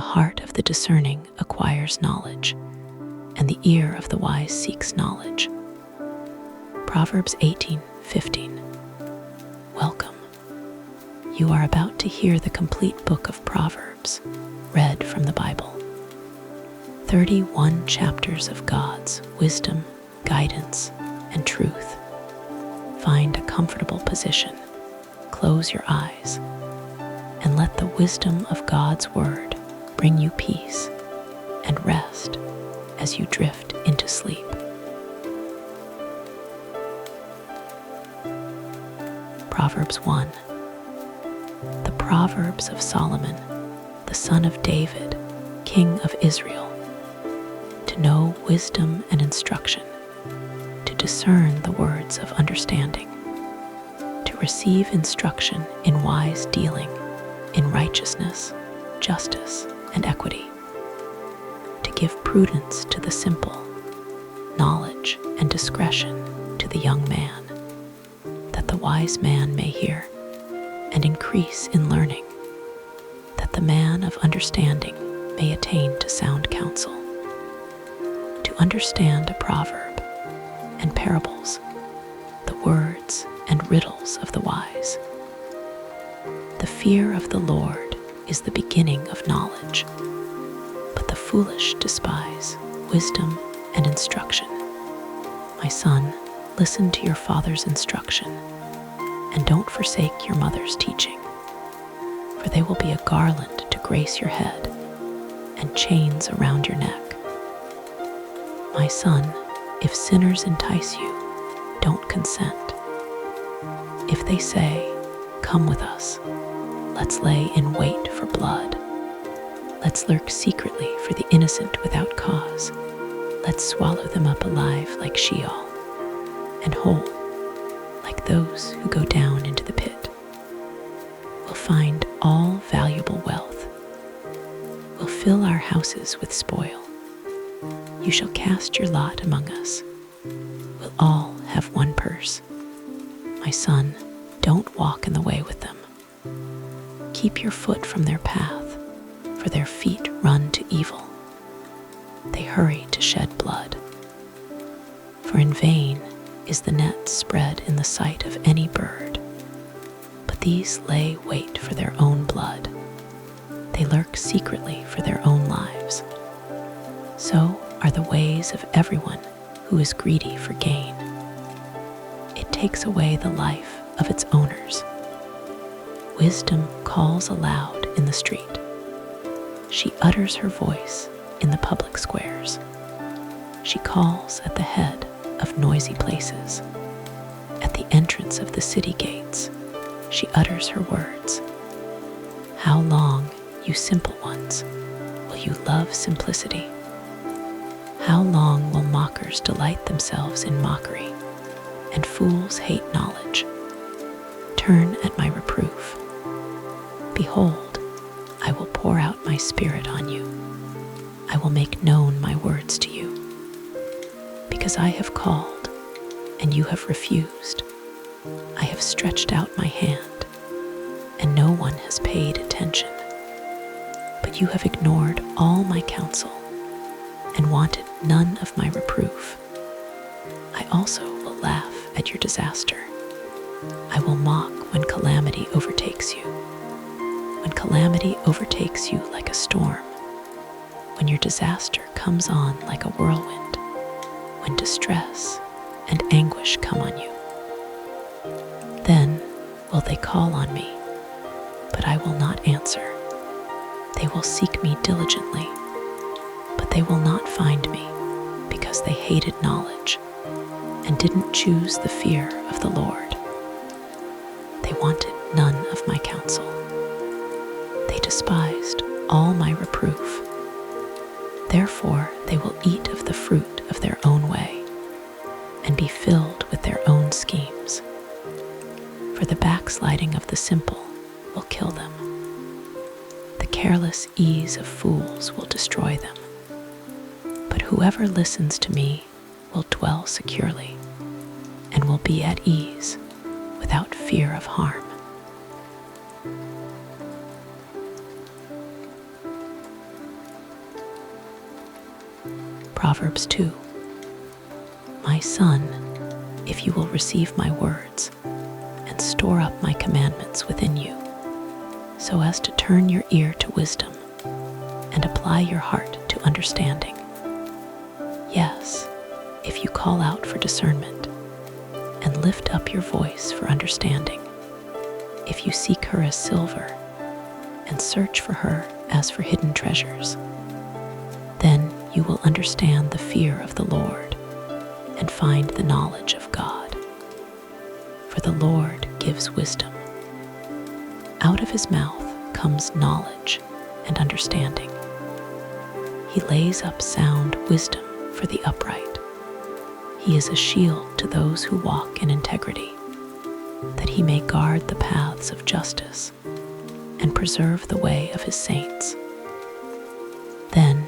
heart of the discerning acquires knowledge, and the ear of the wise seeks knowledge. Proverbs 18:15. Welcome. You are about to hear the complete Book of Proverbs, read from the Bible. 31 chapters of God's wisdom, guidance, and truth. Find a comfortable position, close your eyes, and let the wisdom of God's Word bring you peace and rest as you drift into sleep. Proverbs 1. The Proverbs of Solomon, the son of David, king of Israel, to know wisdom and instruction, to discern the words of understanding, to receive instruction in wise dealing, in righteousness, justice, and equity, to give prudence to the simple, knowledge and discretion to the young man, that the wise man may hear and increase in learning, that the man of understanding may attain to sound counsel, to understand a proverb and parables, the words and riddles of the wise. The fear of the Lord is the beginning of knowledge, but the foolish despise wisdom and instruction. My son, listen to your father's instruction, and don't forsake your mother's teaching, for they will be a garland to grace your head and chains around your neck. My son, if sinners entice you, don't consent. If they say, "Come with us, let's lay in wait for blood. Let's lurk secretly for the innocent without cause. Let's swallow them up alive like Sheol, and whole like those who go down into the pit. We'll find all valuable wealth. We'll fill our houses with spoil. You shall cast your lot among us. We'll all have one purse. My son, don't walk in the way with them. Keep your foot from their path, for their feet run to evil. They hurry to shed blood. For in vain is the net spread in the sight of any bird, but these lay wait for their own blood. They lurk secretly for their own lives. So are the ways of everyone who is greedy for gain. It takes away the life of its owners. Wisdom calls aloud in the street. She utters her voice in the public squares. She calls at the head of noisy places. At the entrance of the city gates, she utters her words. How long, you simple ones, will you love simplicity? How long will mockers delight themselves in mockery, and fools hate knowledge? Turn at my reproof. Behold, I will pour out my spirit on you. I will make known my words to you. Because I have called, and you have refused. I have stretched out my hand, and no one has paid attention. But you have ignored all my counsel, and wanted none of my reproof. I also will laugh at your disaster. I will mock when calamity overtakes you. When calamity overtakes you like a storm, when your disaster comes on like a whirlwind, when distress and anguish come on you. Then will they call on me, but I will not answer. They will seek me diligently, but they will not find me, because they hated knowledge and didn't choose the fear of the Lord. They wanted none of my counsel. They despised all my reproof. Therefore they will eat of the fruit of their own way and be filled with their own schemes. For the backsliding of the simple will kill them. The careless ease of fools will destroy them. But whoever listens to me will dwell securely and will be at ease without fear of harm. Proverbs 2. My son, if you will receive my words and store up my commandments within you, so as to turn your ear to wisdom and apply your heart to understanding. Yes, if you call out for discernment and lift up your voice for understanding, if you seek her as silver and search for her as for hidden treasures, then you will understand the fear of the Lord and find the knowledge of God. For the Lord gives wisdom. Out of his mouth comes knowledge and understanding. He lays up sound wisdom for the upright. He is a shield to those who walk in integrity, that he may guard the paths of justice and preserve the way of his saints. Then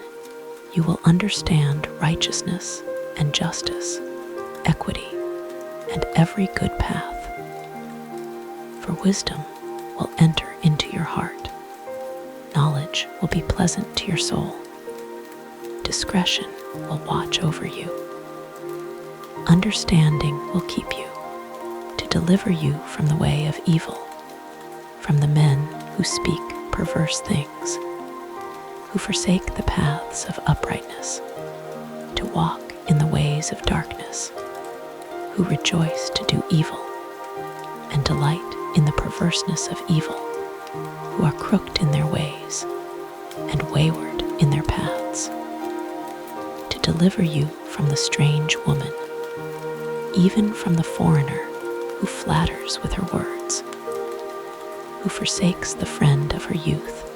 you will understand righteousness and justice, equity, and every good path. For wisdom will enter into your heart. Knowledge will be pleasant to your soul. Discretion will watch over you. Understanding will keep you, to deliver you from the way of evil, from the men who speak perverse things, who forsake the paths of uprightness, to walk in the ways of darkness, who rejoice to do evil and delight in the perverseness of evil, who are crooked in their ways and wayward in their paths, to deliver you from the strange woman, even from the foreigner who flatters with her words, who forsakes the friend of her youth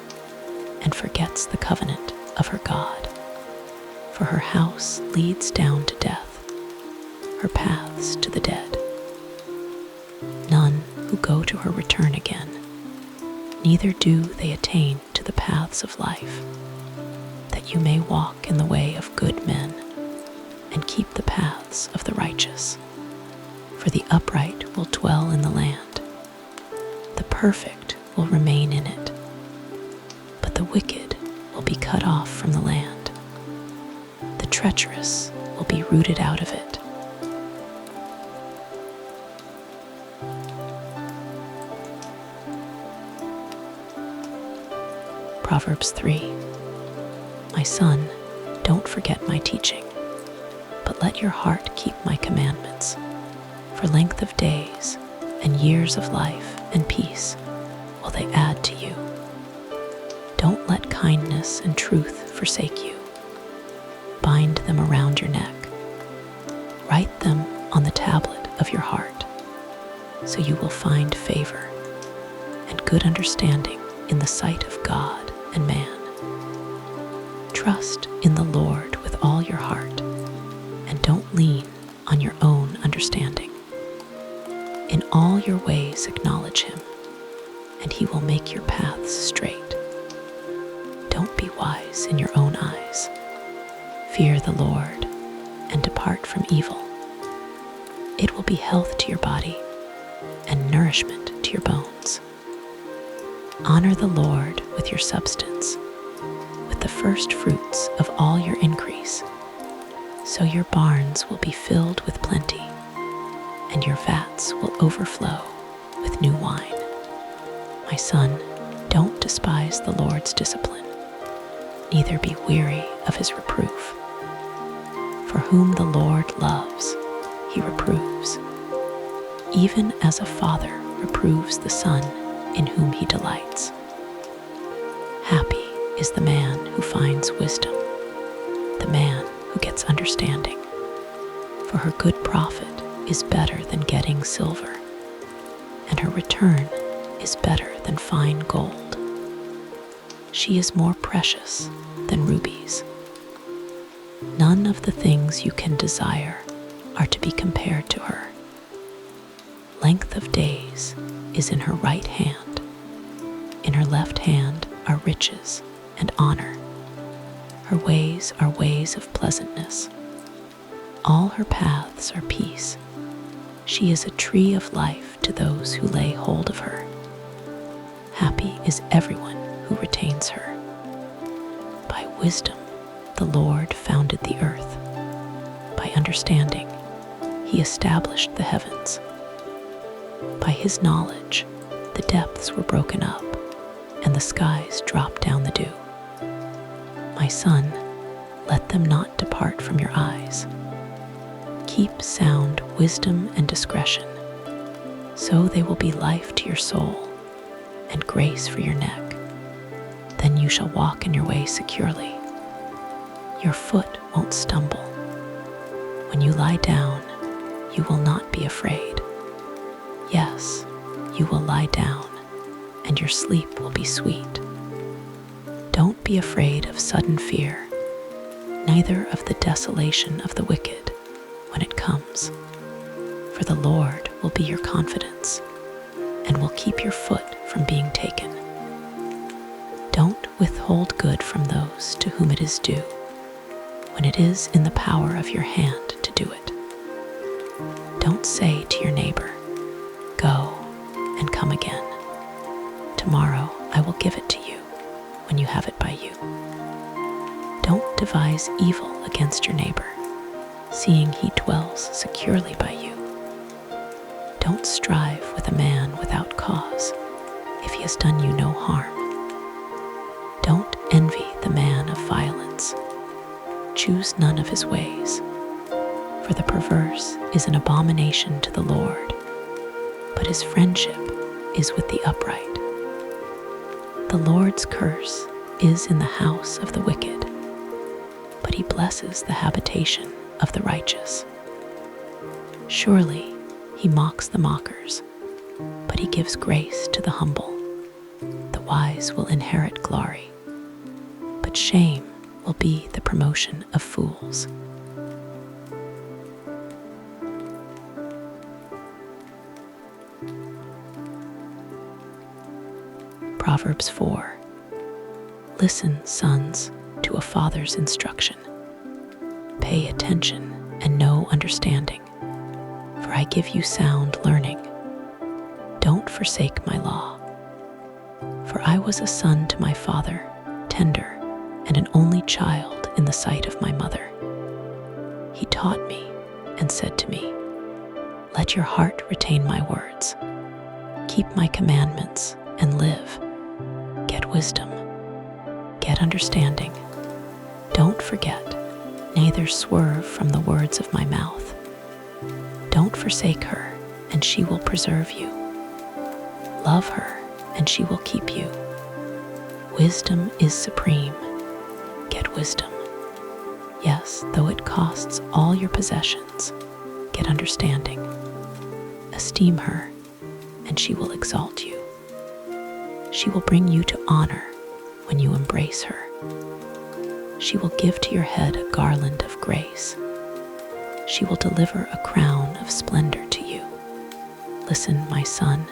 and forgets the covenant of her God. For her house leads down to death, her paths to the dead. None who go to her return again, neither do they attain to the paths of life, that you may walk in the way of good men and keep the paths of the righteous. For the upright will dwell in the land, the perfect will remain in it, but the wicked will be cut off from the land. The treacherous will be rooted out of it. Proverbs 3. My son, don't forget my teaching, but let your heart keep my commandments. For length of days and years of life and peace will they add to you. Don't let kindness and truth forsake you. Bind them around your neck. Write them on the tablet of your heart, so you will find favor and good understanding in the sight of God and man. Trust in the Lord with all your heart, and don't lean on your own understanding. In all your ways acknowledge him, and he will make your paths straight. Don't be wise in your own eyes. Fear the Lord and depart from evil. It will be health to your body and nourishment to your bones. Honor the Lord with your substance, with the first fruits of all your increase, so your barns will be filled with plenty, and your vats will overflow with new wine. My son, don't despise the Lord's discipline, neither be weary of his reproof. For whom the Lord loves, he reproves, even as a father reproves the son in whom he delights. Happy is the man who finds wisdom, the man who gets understanding, for her good profit is better than getting silver, and her return is better than fine gold. She is more precious than rubies. None of the things you can desire are to be compared to her. Length of days is in her right hand. In her left hand are riches and honor. Her ways are ways of pleasantness. All her paths are peace. She is a tree of life to those who lay hold of her. Happy is everyone who retains her. By wisdom the Lord founded the earth. By understanding, he established the heavens. By his knowledge, the depths were broken up, and the skies dropped down the dew. My son, let them not depart from your eyes. Keep sound wisdom and discretion, so they will be life to your soul and grace for your neck. Then you shall walk in your way securely. Your foot won't stumble. When you lie down, you will not be afraid. Yes, you will lie down, and your sleep will be sweet. Don't be afraid of sudden fear, neither of the desolation of the wicked when it comes. For the Lord will be your confidence, and will keep your foot from being taken. Don't withhold good from those to whom it is due, when it is in the power of your hand to do it. Don't say to your neighbor, "Go and come again. Tomorrow I will give it to you when you have it by you." Don't devise evil against your neighbor, seeing he dwells securely by you. Don't strive with a man without cause, if he has done you no harm. Don't envy the man of violence. Choose none of his ways, for the perverse is an abomination to the Lord, but his friendship is with the upright. The Lord's curse is in the house of the wicked, but he blesses the habitation of the righteous. Surely he mocks the mockers, but he gives grace to the humble. The wise will inherit glory, but shame will be the promotion of fools. Proverbs 4. Listen, sons, to a father's instruction. Pay attention and know understanding, for I give you sound learning. Don't forsake my law. For I was a son to my father, tender, and an only child in the sight of my mother. He taught me and said to me, "Let your heart retain my words. Keep my commandments and live. Get wisdom. Get understanding. Don't forget, neither swerve from the words of my mouth. Don't forsake her, and she will preserve you. Love her, and she will keep you. Wisdom is supreme. Get wisdom. Yes, though it costs all your possessions, get understanding. Esteem her, and she will exalt you. She will bring you to honor when you embrace her. She will give to your head a garland of grace. She will deliver a crown of splendor to you. Listen, my son,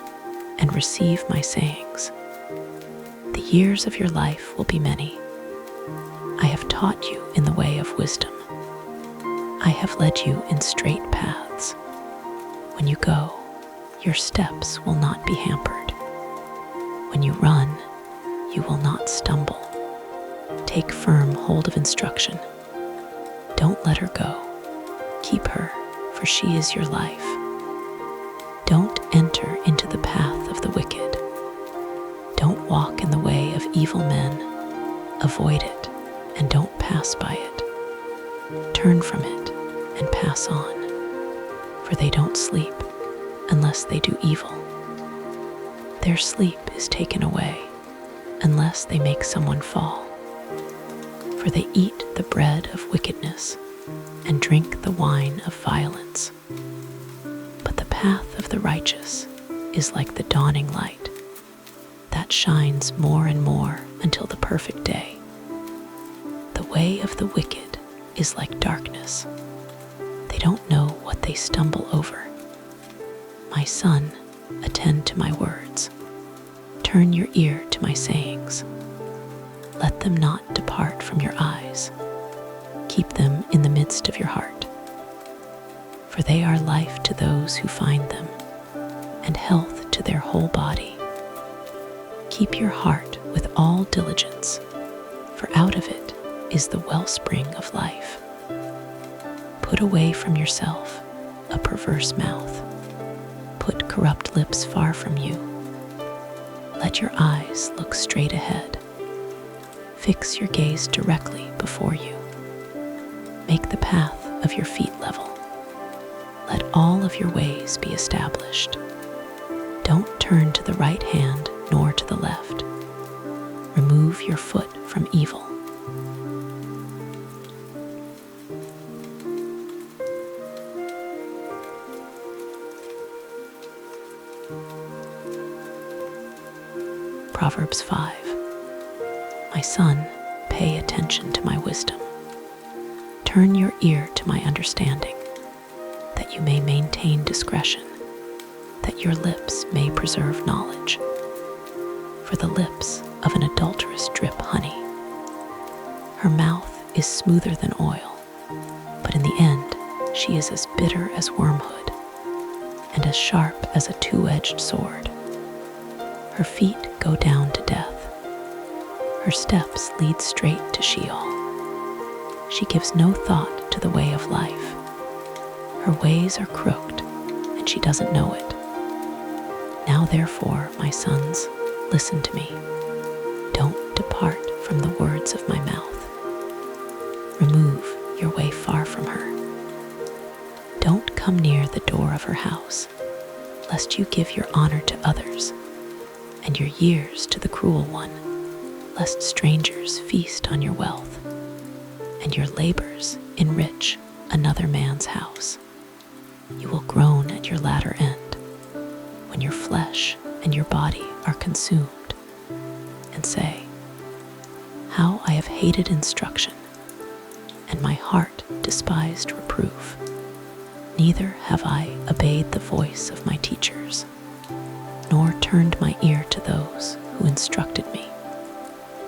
and receive my sayings. The years of your life will be many. I have taught you in the way of wisdom. I have led you in straight paths. When you go, your steps will not be hampered. When you run, you will not stumble. Take firm hold of instruction. Don't let her go. Keep her, for she is your life. Don't enter into the path of the wicked. Don't walk in the way of evil men. Avoid it, and don't pass by it. Turn from it and pass on, for they don't sleep unless they do evil. Their sleep is taken away unless they make someone fall. For they eat the bread of wickedness and drink the wine of violence. But the path of the righteous is like the dawning light that shines more and more until the perfect day. The way of the wicked is like darkness. They don't know what they stumble over. My son, attend to my words. Turn your ear to my sayings. Let them not depart from your eyes. Keep them in the midst of your heart. For they are life to those who find them, and health to their whole body. Keep your heart with all diligence, for out of it is the wellspring of life. Put away from yourself a perverse mouth. Put corrupt lips far from you. Let your eyes look straight ahead. Fix your gaze directly before you. Make the path of your feet level. Let all of your ways be established. Don't turn to the right hand nor to the left. Remove your foot from evil. Proverbs 5. My son, pay attention to my wisdom. Turn your ear to my understanding, that you may maintain discretion, that your lips may preserve knowledge. For the lips of an adulteress drip honey. Her mouth is smoother than oil, but in the end she is as bitter as wormwood and as sharp as a two-edged sword. Her feet go down to death. Her steps lead straight to Sheol. She gives no thought to the way of life. Her ways are crooked, and she doesn't know it. Now therefore, my sons, listen to me. Don't depart from the words of my mouth. Remove your way far from her. Don't come near the door of her house, lest you give your honor to others, and your years to the cruel one, lest strangers feast on your wealth, and your labors enrich another man's house. You will groan at your latter end, when your flesh and your body are consumed, and say, how I have hated instruction, and my heart despised reproof. Neither have I obeyed the voice of my teachers, nor turned my ear to those who instructed me.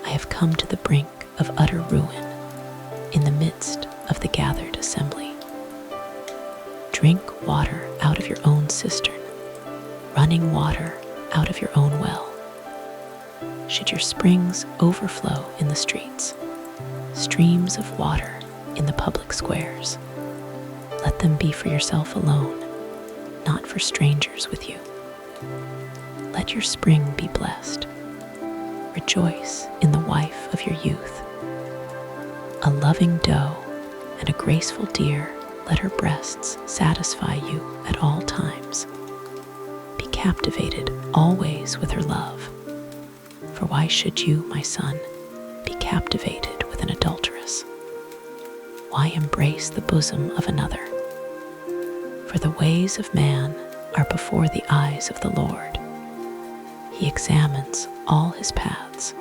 I have come to the brink of utter ruin, in the midst of the gathered assembly. Drink water out of your own cistern, running water out of your own well. Should your springs overflow in the streets, streams of water in the public squares, let them be for yourself alone, not for strangers with you. Let your spring be blessed. Rejoice in the wife of your youth. A loving doe and a graceful deer, let her breasts satisfy you at all times. Be captivated always with her love. For why should you, my son, be captivated with an adulteress? Why embrace the bosom of another? For the ways of man are before the eyes of the Lord. He examines all his paths.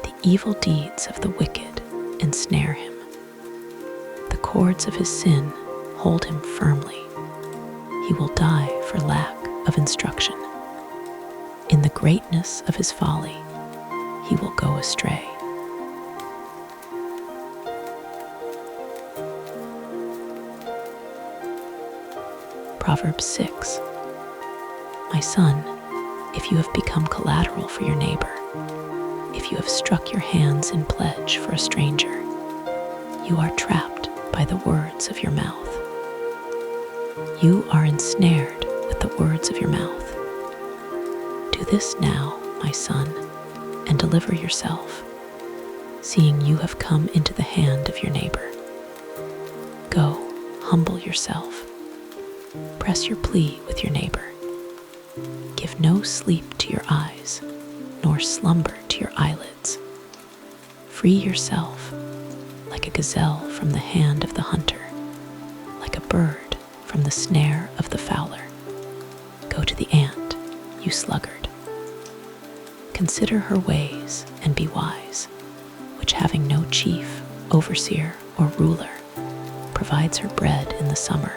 The evil deeds of the wicked ensnare him. The cords of his sin hold him firmly. He will die for lack of instruction. In the greatness of his folly, he will go astray. Proverbs 6. My son, if you have become collateral for your neighbor, if you have struck your hands in pledge for a stranger, you are trapped by the words of your mouth. You are ensnared with the words of your mouth. Do this now, my son, and deliver yourself, seeing you have come into the hand of your neighbor. Go, humble yourself. Press your plea with your neighbor. Give no sleep to your eyes, nor slumber to your eyelids. Free yourself, like a gazelle from the hand of the hunter, like a bird from the snare of the fowler. Go to the ant, you sluggard. Consider her ways and be wise, which having no chief, overseer, or ruler, provides her bread in the summer,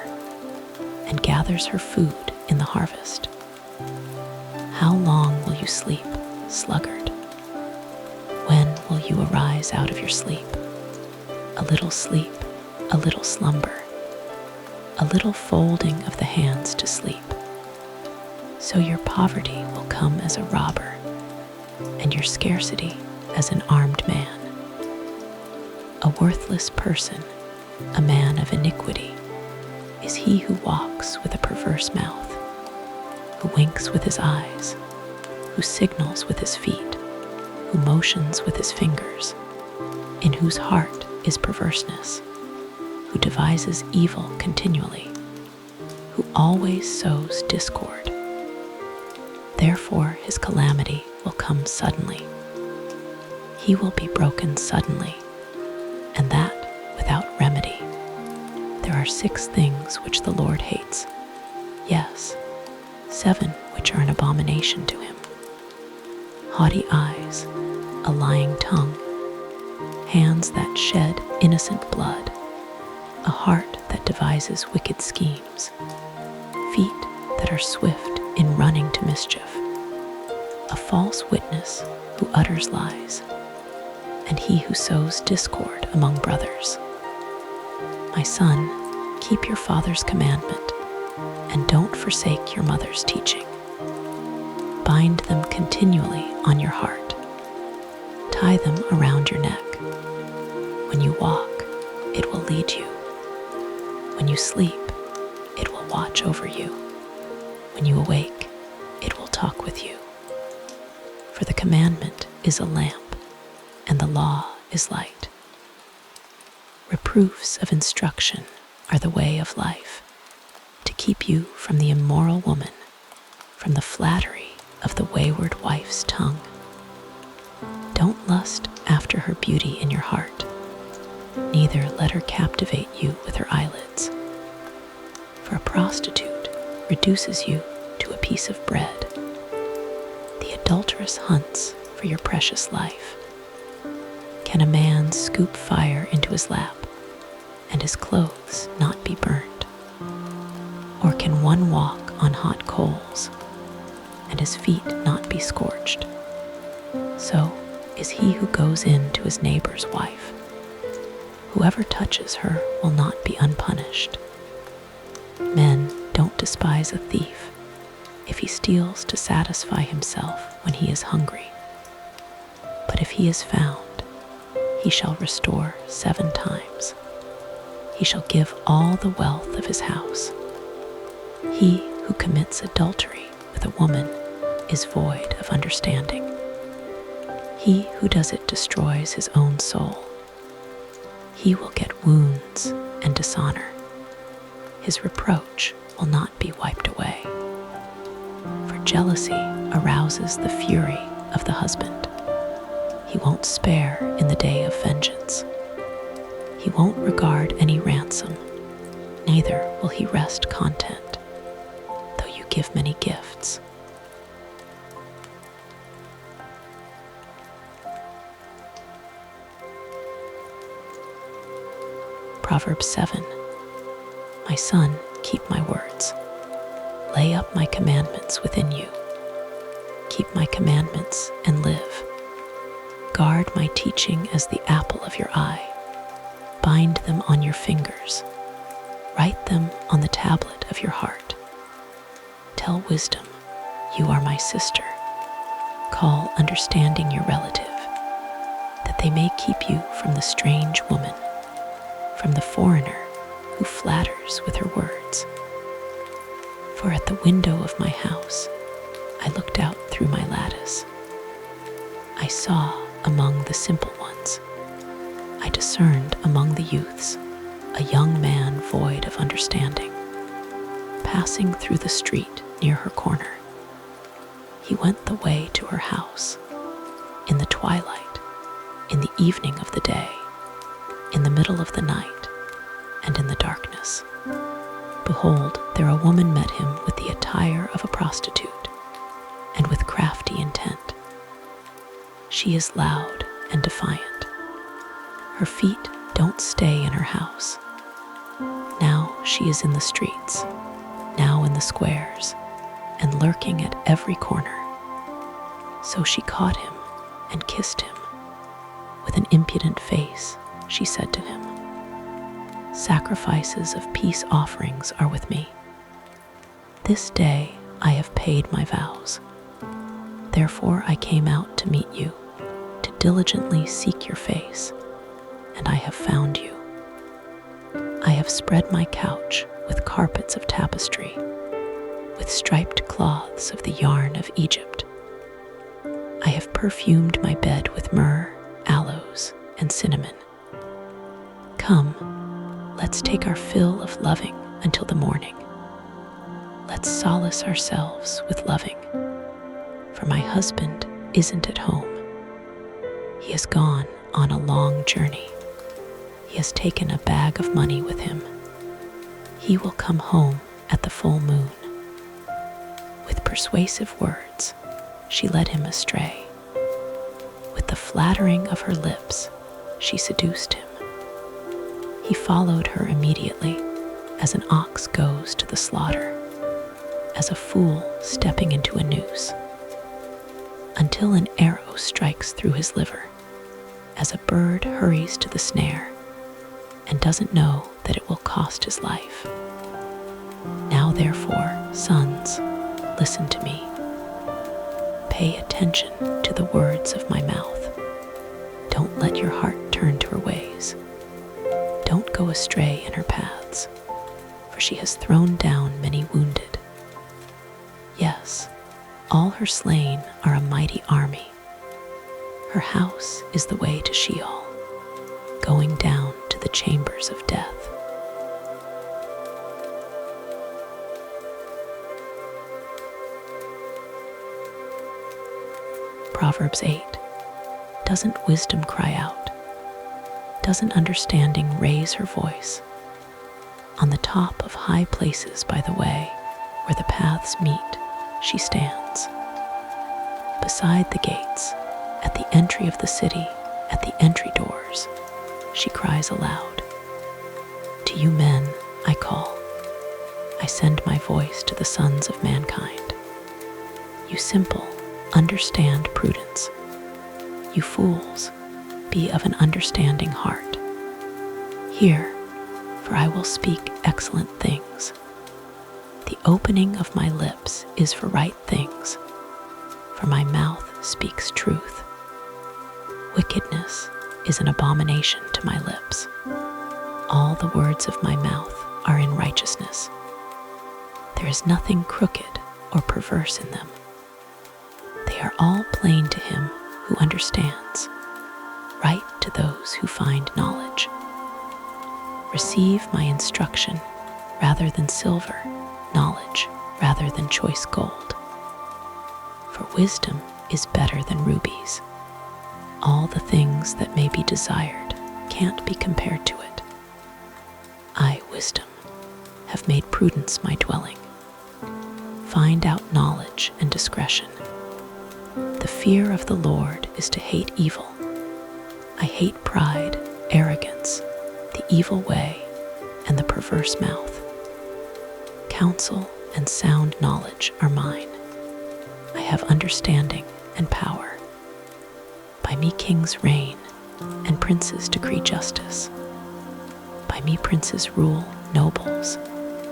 and gathers her food in the harvest. How long will you sleep, sluggard? When will you arise out of your sleep? A little sleep, a little slumber, a little folding of the hands to sleep. So your poverty will come as a robber, and your scarcity as an armed man. A worthless person, a man of iniquity, is he who walks with a perverse mouth, who winks with his eyes, who signals with his feet, who motions with his fingers, in whose heart is perverseness, who devises evil continually, who always sows discord. Therefore his calamity will come suddenly. He will be broken suddenly, and that without remedy. There are 6 things which the Lord hates, yes, 7 which are an abomination to him: haughty eyes, a lying tongue, hands that shed innocent blood, a heart that devises wicked schemes, feet that are swift in running to mischief, a false witness who utters lies, and he who sows discord among brothers. My son, keep your father's commandment, and don't forsake your mother's teaching. Bind them continually on your heart. Tie them around your neck. When you walk, it will lead you. When you sleep, it will watch over you. When you awake, it will talk with you. For the commandment is a lamp, and the law is light. Reproofs of instruction are the way of life, to keep you from the immoral woman, from the flattery of the wayward wife's tongue. Don't lust after her beauty in your heart, neither let her captivate you with her eyelids. For a prostitute reduces you to a piece of bread. The adulteress hunts for your precious life. Can a man scoop fire into his lap and his clothes not be burned? Or can one walk on hot coals and his feet not be scorched? So is he who goes in to his neighbor's wife. Whoever touches her will not be unpunished. Men, don't despise a thief if he steals to satisfy himself when he is hungry. But if he is found, he shall restore 7 times. He shall give all the wealth of his house. He who commits adultery with a woman is void of understanding. He who does it destroys his own soul. He will get wounds and dishonor. His reproach will not be wiped away. For jealousy arouses the fury of the husband. He won't spare in the day of vengeance. He won't regard any ransom, neither will he rest content, though you give many gifts. Proverbs 7. My son, keep my words. Lay up my commandments within you. Keep my commandments and live. Guard my teaching as the apple of your eye. Bind them on your fingers. Write them on the tablet of your heart. Tell wisdom, you are my sister. Call understanding your relative, that they may keep you from the strange woman, from the foreigner who flatters with her words. For at the window of my house, I looked out through my lattice. I saw among the simple ones, I discerned among the youths, a young man void of understanding, passing through the street near her corner. He went the way to her house, in the twilight, in the evening of the day, in the middle of the night, and in the darkness. Behold, there a woman met him with the attire of a prostitute, and with crafty intent. She is loud and defiant. Her feet don't stay in her house. Now she is in the streets, now in the squares, and lurking at every corner. So she caught him and kissed him. With an impudent face, she said to him, Sacrifices of peace offerings are with me. This day I have paid my vows. Therefore I came out to meet you, to diligently seek your face, and I have found you. I have spread my couch with carpets of tapestry, with striped cloths of the yarn of Egypt. I have perfumed my bed with myrrh, aloes, and cinnamon. Come, let's take our fill of loving until the morning. Let's solace ourselves with loving, for my husband isn't at home. He has gone on a long journey. He has taken a bag of money with him. He will come home at the full moon. With persuasive words, she led him astray. With the flattering of her lips, she seduced him. He followed her immediately, as an ox goes to the slaughter, as a fool stepping into a noose, until an arrow strikes through his liver, as a bird hurries to the snare and doesn't know that it will cost his life. Now therefore, sons, listen to me. Pay attention to the words of my mouth. Don't let your heart turn to her ways. Don't go astray in her paths, for she has thrown down many wounded. Yes, all her slain are a mighty army. Her house is the way to Sheol, going down to the chambers of death. Proverbs 8. Doesn't wisdom cry out? Doesn't understanding raise her voice? On the top of high places by the way, where the paths meet, she stands. Beside the gates, at the entry of the city, at the entry doors, she cries aloud. To you men I call. I send my voice to the sons of mankind. You simple, understand prudence. You fools, be of an understanding heart. Hear, for I will speak excellent things. The opening of my lips is for right things, for my mouth speaks truth. Wickedness is an abomination to my lips. All the words of my mouth are in righteousness. There is nothing crooked or perverse in them. They are all plain to him who understands, right to those who find knowledge. Receive my instruction rather than silver, knowledge rather than choice gold. For wisdom is better than rubies. All the things that may be desired can't be compared to it. I, wisdom, have made prudence my dwelling. Find out knowledge and discretion. The fear of the Lord is to hate evil. I hate pride, arrogance, the evil way, and the perverse mouth. Counsel and sound knowledge are mine. I have understanding and power. By me kings reign, and princes decree justice. By me princes rule nobles,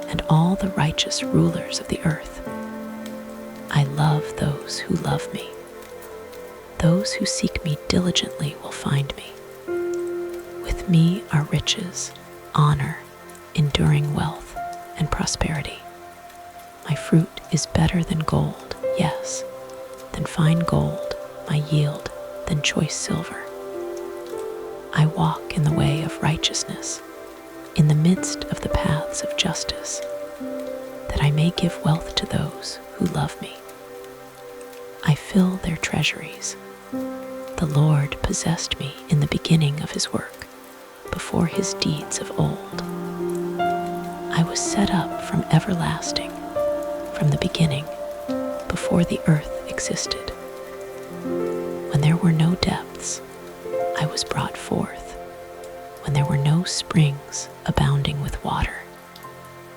and all the righteous rulers of the earth. I love those who love me. Those who seek me diligently will find me. With me are riches, honor, enduring wealth, and prosperity. My fruit is better than gold, yes, than fine gold, my yield than choice silver. I walk in the way of righteousness, in the midst of the paths of justice, that I may give wealth to those who love me. I fill their treasuries. The Lord possessed me in the beginning of his work, before his deeds of old. I was set up from everlasting, from the beginning, before the earth existed. When there were no depths, I was brought forth, when there were no springs abounding with water,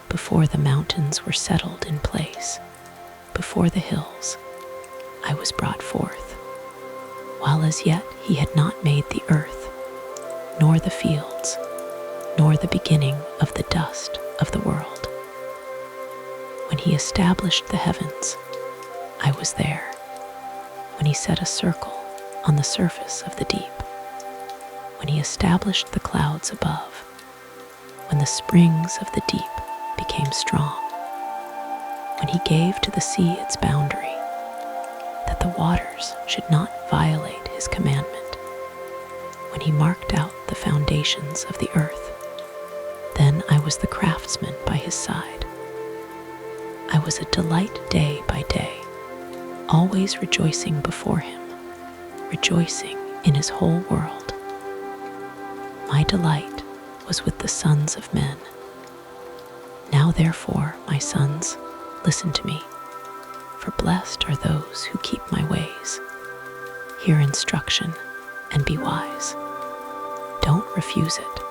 before the mountains were settled in place, before the hills, I was brought forth, while as yet he had not made the earth, nor the fields, nor the beginning of the dust of the world. When he established the heavens, I was there. When he set a circle on the surface of the deep, when he established the clouds above, when the springs of the deep became strong, when he gave to the sea its boundary, that the waters should not violate his commandment, when he marked out the foundations of the earth. Then I was the craftsman by his side. I was a delight day by day, always rejoicing before him, rejoicing in his whole world. My delight was with the sons of men. Now therefore, my sons, listen to me, for blessed are those who keep my ways. Hear instruction and be wise. Don't refuse it.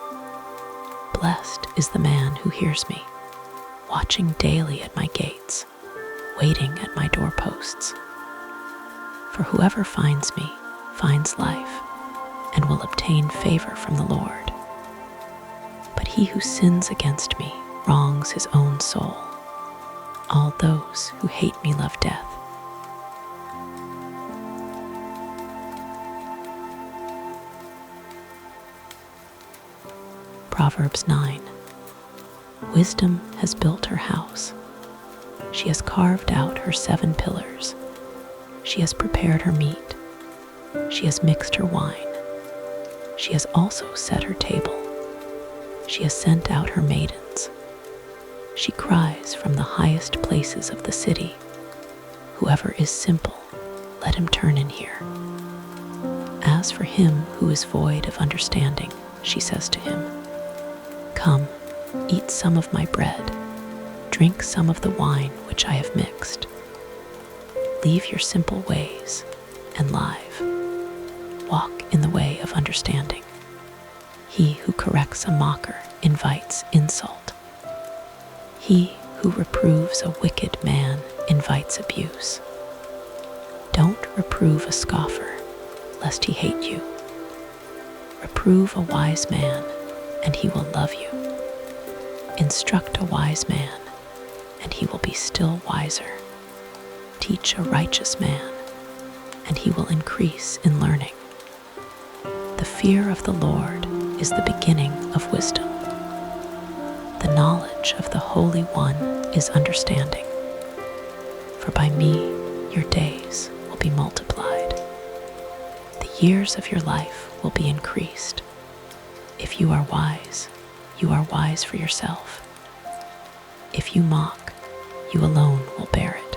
Blessed is the man who hears me, watching daily at my gates, waiting at my doorposts. For whoever finds me finds life and will obtain favor from the Lord. But he who sins against me wrongs his own soul. All those who hate me love death. Proverbs 9. Wisdom has built her house. She has carved out her 7 pillars. She has prepared her meat. She has mixed her wine. She has also set her table. She has sent out her maidens. She cries from the highest places of the city, "Whoever is simple, let him turn in here." As for him who is void of understanding, she says to him, "Come, eat some of my bread, drink some of the wine which I have mixed. Leave your simple ways and live. Walk in the way of understanding. He who corrects a mocker invites insult. He who reproves a wicked man invites abuse. Don't reprove a scoffer, lest he hate you. Reprove a wise man, and he will love you. Instruct a wise man, and he will be still wiser. Teach a righteous man, and he will increase in learning. The fear of the Lord is the beginning of wisdom. The knowledge of the Holy One is understanding. For by me your days will be multiplied. The years of your life will be increased. If you are wise for yourself. If you mock, you alone will bear it.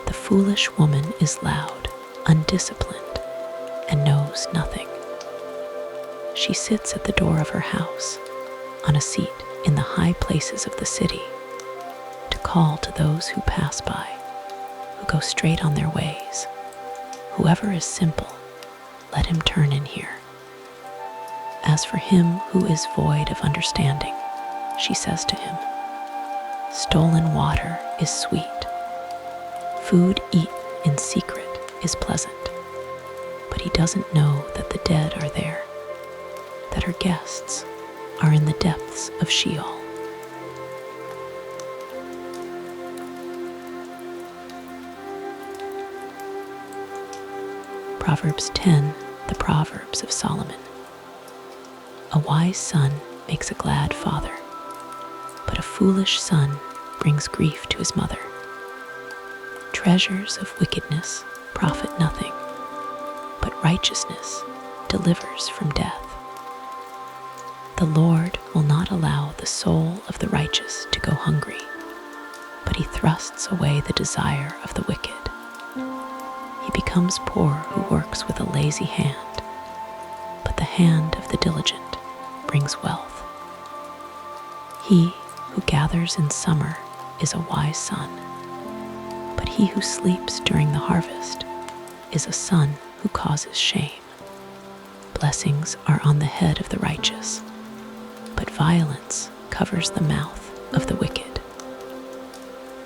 The foolish woman is loud, undisciplined, and knows nothing. She sits at the door of her house, on a seat in the high places of the city, to call to those who pass by, who go straight on their ways. Whoever is simple, let him turn in here. As for him who is void of understanding, she says to him, "Stolen water is sweet. Food eaten in secret is pleasant." But he doesn't know that the dead are there, that her guests are in the depths of Sheol. Proverbs 10, the Proverbs of Solomon. A wise son makes a glad father, but a foolish son brings grief to his mother. Treasures of wickedness profit nothing, but righteousness delivers from death. The Lord will not allow the soul of the righteous to go hungry, but he thrusts away the desire of the wicked. He becomes poor who works with a lazy hand, but the hand of the diligent brings wealth. He who gathers in summer is a wise son, but he who sleeps during the harvest is a son who causes shame. Blessings are on the head of the righteous, but violence covers the mouth of the wicked.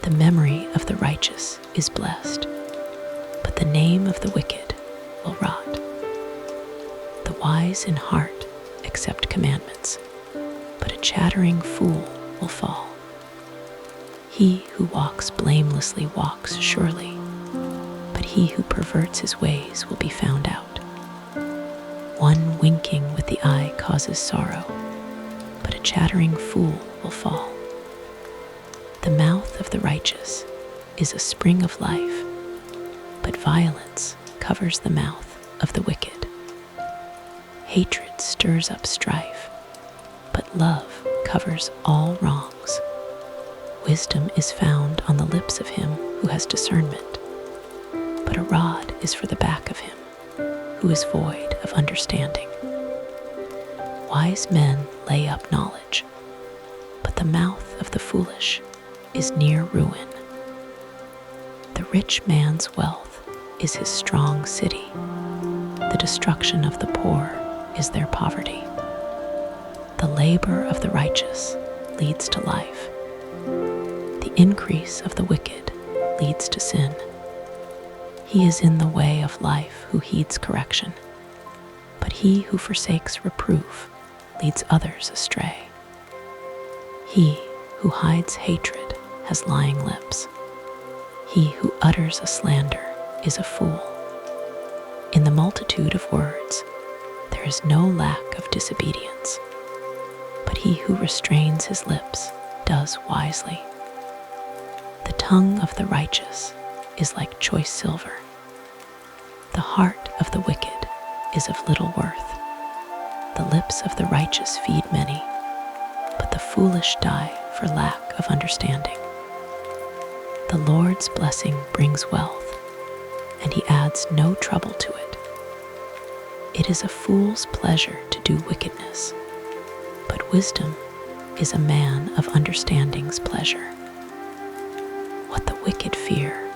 The memory of the righteous is blessed, but the name of the wicked will rot. The wise in heart accept commandments, but a chattering fool will fall. He who walks blamelessly walks surely, but he who perverts his ways will be found out. One winking with the eye causes sorrow, but a chattering fool will fall. The mouth of the righteous is a spring of life, but violence covers the mouth of the wicked. Hatred stirs up strife, but love covers all wrongs. Wisdom is found on the lips of him who has discernment, but a rod is for the back of him who is void of understanding. Wise men lay up knowledge, but the mouth of the foolish is near ruin. The rich man's wealth is his strong city. The destruction of the poor is their poverty. The labor of the righteous leads to life. The increase of the wicked leads to sin. He is in the way of life who heeds correction, but he who forsakes reproof leads others astray. He who hides hatred has lying lips. He who utters a slander is a fool. In the multitude of words, there is no lack of disobedience, but he who restrains his lips does wisely. The tongue of the righteous is like choice silver. The heart of the wicked is of little worth. The lips of the righteous feed many, but the foolish die for lack of understanding. The Lord's blessing brings wealth, and he adds no trouble to it. It is a fool's pleasure to do wickedness, but wisdom is a man of understanding's pleasure. What the wicked fear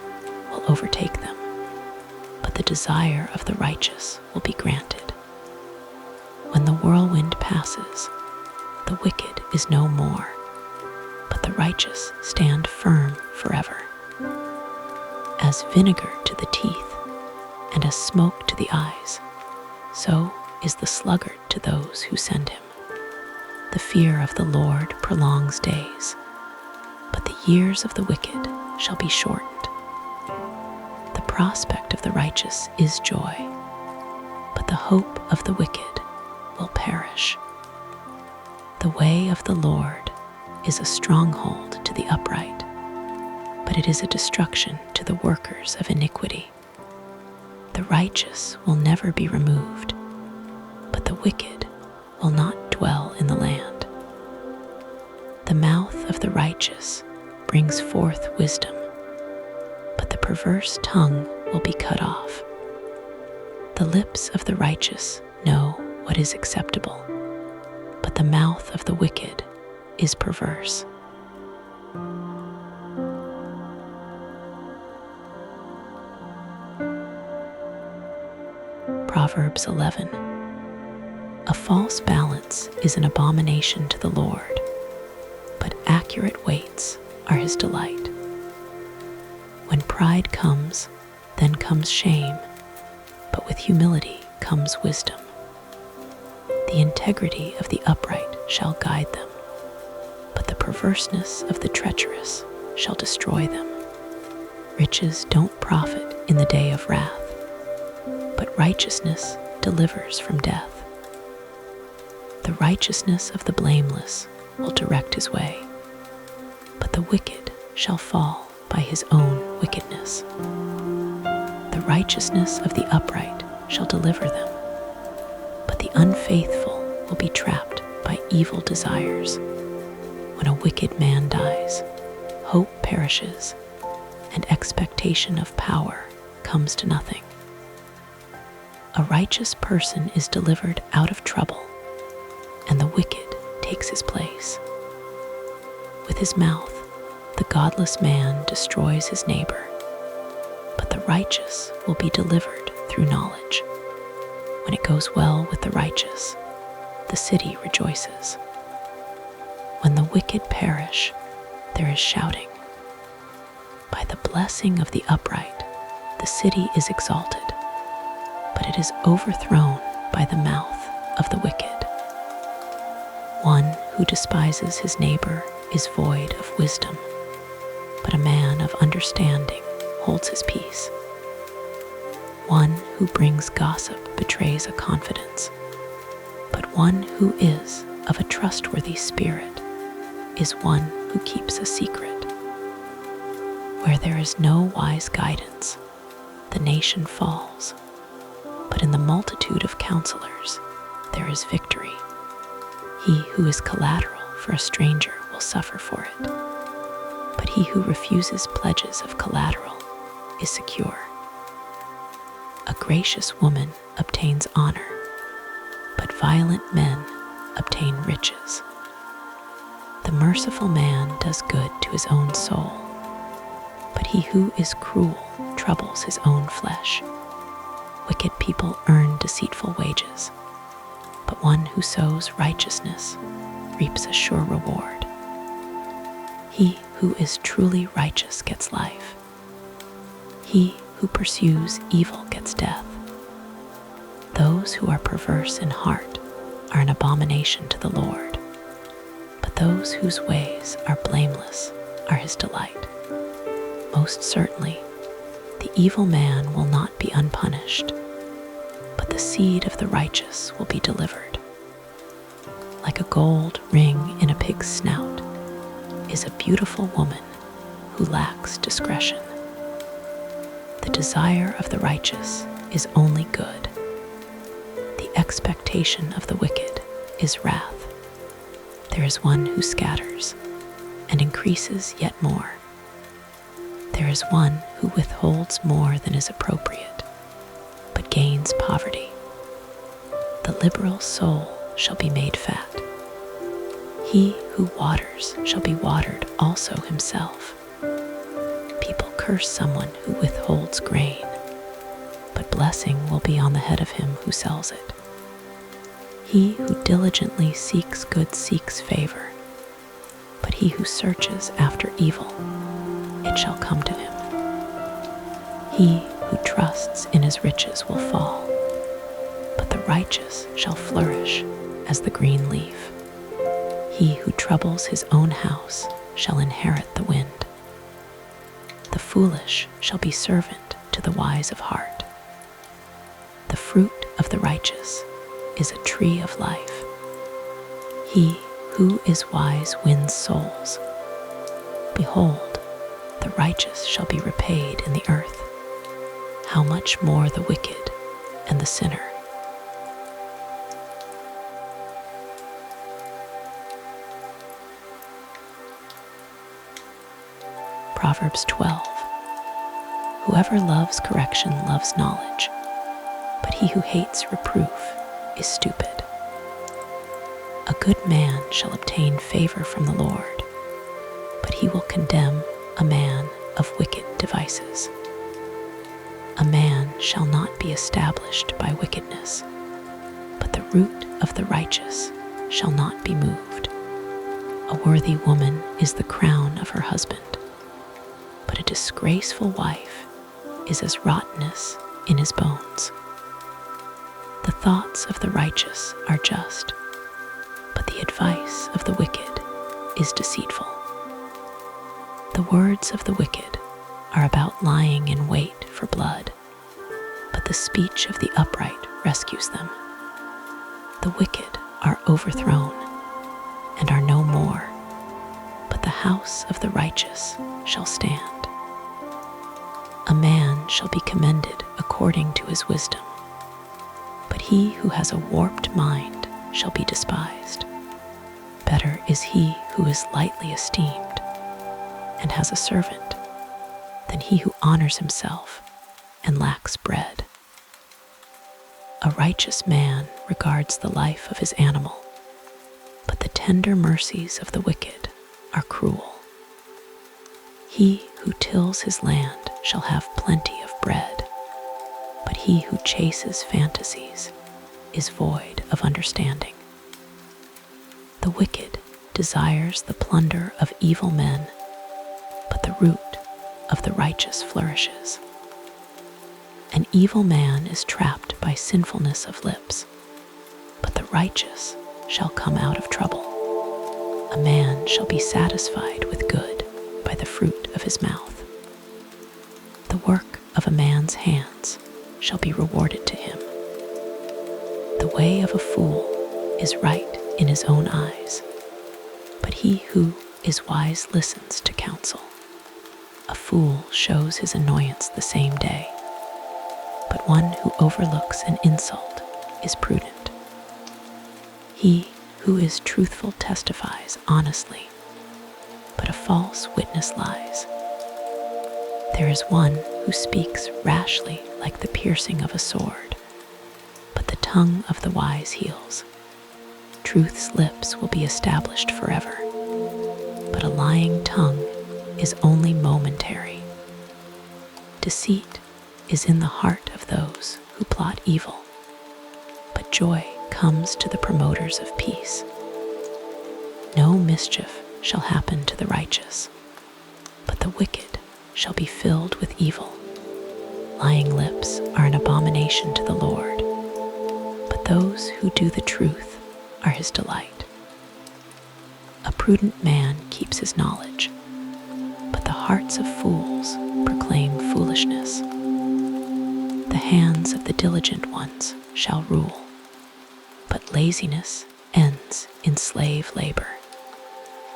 will overtake them, but the desire of the righteous will be granted. When the whirlwind passes, the wicked is no more, but the righteous stand firm forever. As vinegar to the teeth and as smoke to the eyes, so is the sluggard to those who send him. The fear of the Lord prolongs days, but the years of the wicked shall be shortened. The prospect of the righteous is joy, but the hope of the wicked will perish. The way of the Lord is a stronghold to the upright, but it is a destruction to the workers of iniquity. The righteous will never be removed, but the wicked will not dwell in the land. The mouth of the righteous brings forth wisdom, but the perverse tongue will be cut off. The lips of the righteous know what is acceptable, but the mouth of the wicked is perverse. Proverbs 11. A false balance is an abomination to the Lord, but accurate weights are his delight. When pride comes, then comes shame, but with humility comes wisdom. The integrity of the upright shall guide them, but the perverseness of the treacherous shall destroy them. Riches don't profit in the day of wrath, but righteousness delivers from death. The righteousness of the blameless will direct his way, but the wicked shall fall by his own wickedness. The righteousness of the upright shall deliver them, but the unfaithful will be trapped by evil desires. When a wicked man dies, hope perishes, and expectation of power comes to nothing. A righteous person is delivered out of trouble, and the wicked takes his place. With his mouth, the godless man destroys his neighbor, but the righteous will be delivered through knowledge. When it goes well with the righteous, the city rejoices. When the wicked perish, there is shouting. By the blessing of the upright, the city is exalted, but it is overthrown by the mouth of the wicked. One who despises his neighbor is void of wisdom, but a man of understanding holds his peace. One who brings gossip betrays a confidence, but one who is of a trustworthy spirit is one who keeps a secret. Where there is no wise guidance, the nation falls, but in the multitude of counselors there is victory. He who is collateral for a stranger will suffer for it, but he who refuses pledges of collateral is secure. A gracious woman obtains honor, but violent men obtain riches. The merciful man does good to his own soul, but he who is cruel troubles his own flesh. Wicked people earn deceitful wages, but one who sows righteousness reaps a sure reward. He who is truly righteous gets life. He who pursues evil gets death. Those who are perverse in heart are an abomination to the Lord, but those whose ways are blameless are his delight. Most certainly, the evil man will not be unpunished, but the seed of the righteous will be delivered. Like a gold ring in a pig's snout is a beautiful woman who lacks discretion. The desire of the righteous is only good. The expectation of the wicked is wrath. There is one who scatters and increases yet more. There is one who withholds more than is appropriate, but gains poverty. The liberal soul shall be made fat. He who waters shall be watered also himself. People curse someone who withholds grain, but blessing will be on the head of him who sells it. He who diligently seeks good seeks favor, but he who searches after evil, it shall come to him. He who trusts in his riches will fall, but the righteous shall flourish as the green leaf. He who troubles his own house shall inherit the wind. The foolish shall be servant to the wise of heart. The fruit of the righteous is a tree of life. He who is wise wins souls. Behold, the righteous shall be repaid in the earth. How much more the wicked and the sinner? Proverbs 12. Whoever loves correction loves knowledge, but he who hates reproof is stupid. A good man shall obtain favor from the Lord, but he will condemn a man of wicked devices. A man shall not be established by wickedness, but the root of the righteous shall not be moved. A worthy woman is the crown of her husband, but a disgraceful wife is as rottenness in his bones. The thoughts of the righteous are just, but the advice of the wicked is deceitful. The words of the wicked are about lying in wait for blood, but the speech of the upright rescues them. The wicked are overthrown and are no more, but the house of the righteous shall stand. A man shall be commended according to his wisdom, but he who has a warped mind shall be despised. Better is he who is lightly esteemed and has a servant than he who honors himself and lacks bread. A righteous man regards the life of his animal, but the tender mercies of the wicked are cruel. He who tills his land shall have plenty of bread, but he who chases fantasies is void of understanding. The wicked desires the plunder of evil men, but the root of the righteous flourishes. An evil man is trapped by sinfulness of lips, but the righteous shall come out of trouble. A man shall be satisfied with good by the fruit of his mouth. The work of a man's hands shall be rewarded to him. The way of a fool is right in his own eyes, but he who is wise listens to counsel. A fool shows his annoyance the same day, but one who overlooks an insult is prudent. He who is truthful testifies honestly, but a false witness lies. There is one who speaks rashly like the piercing of a sword, but the tongue of the wise heals. Truth's lips will be established forever, but a lying tongue is only momentary. Deceit is in the heart of those who plot evil, but joy comes to the promoters of peace. No mischief shall happen to the righteous, but the wicked shall be filled with evil. Lying lips are an abomination to the Lord, but those who do the truth are his delight. A prudent man keeps his knowledge, but the hearts of fools proclaim foolishness. The hands of the diligent ones shall rule, but laziness ends in slave labor.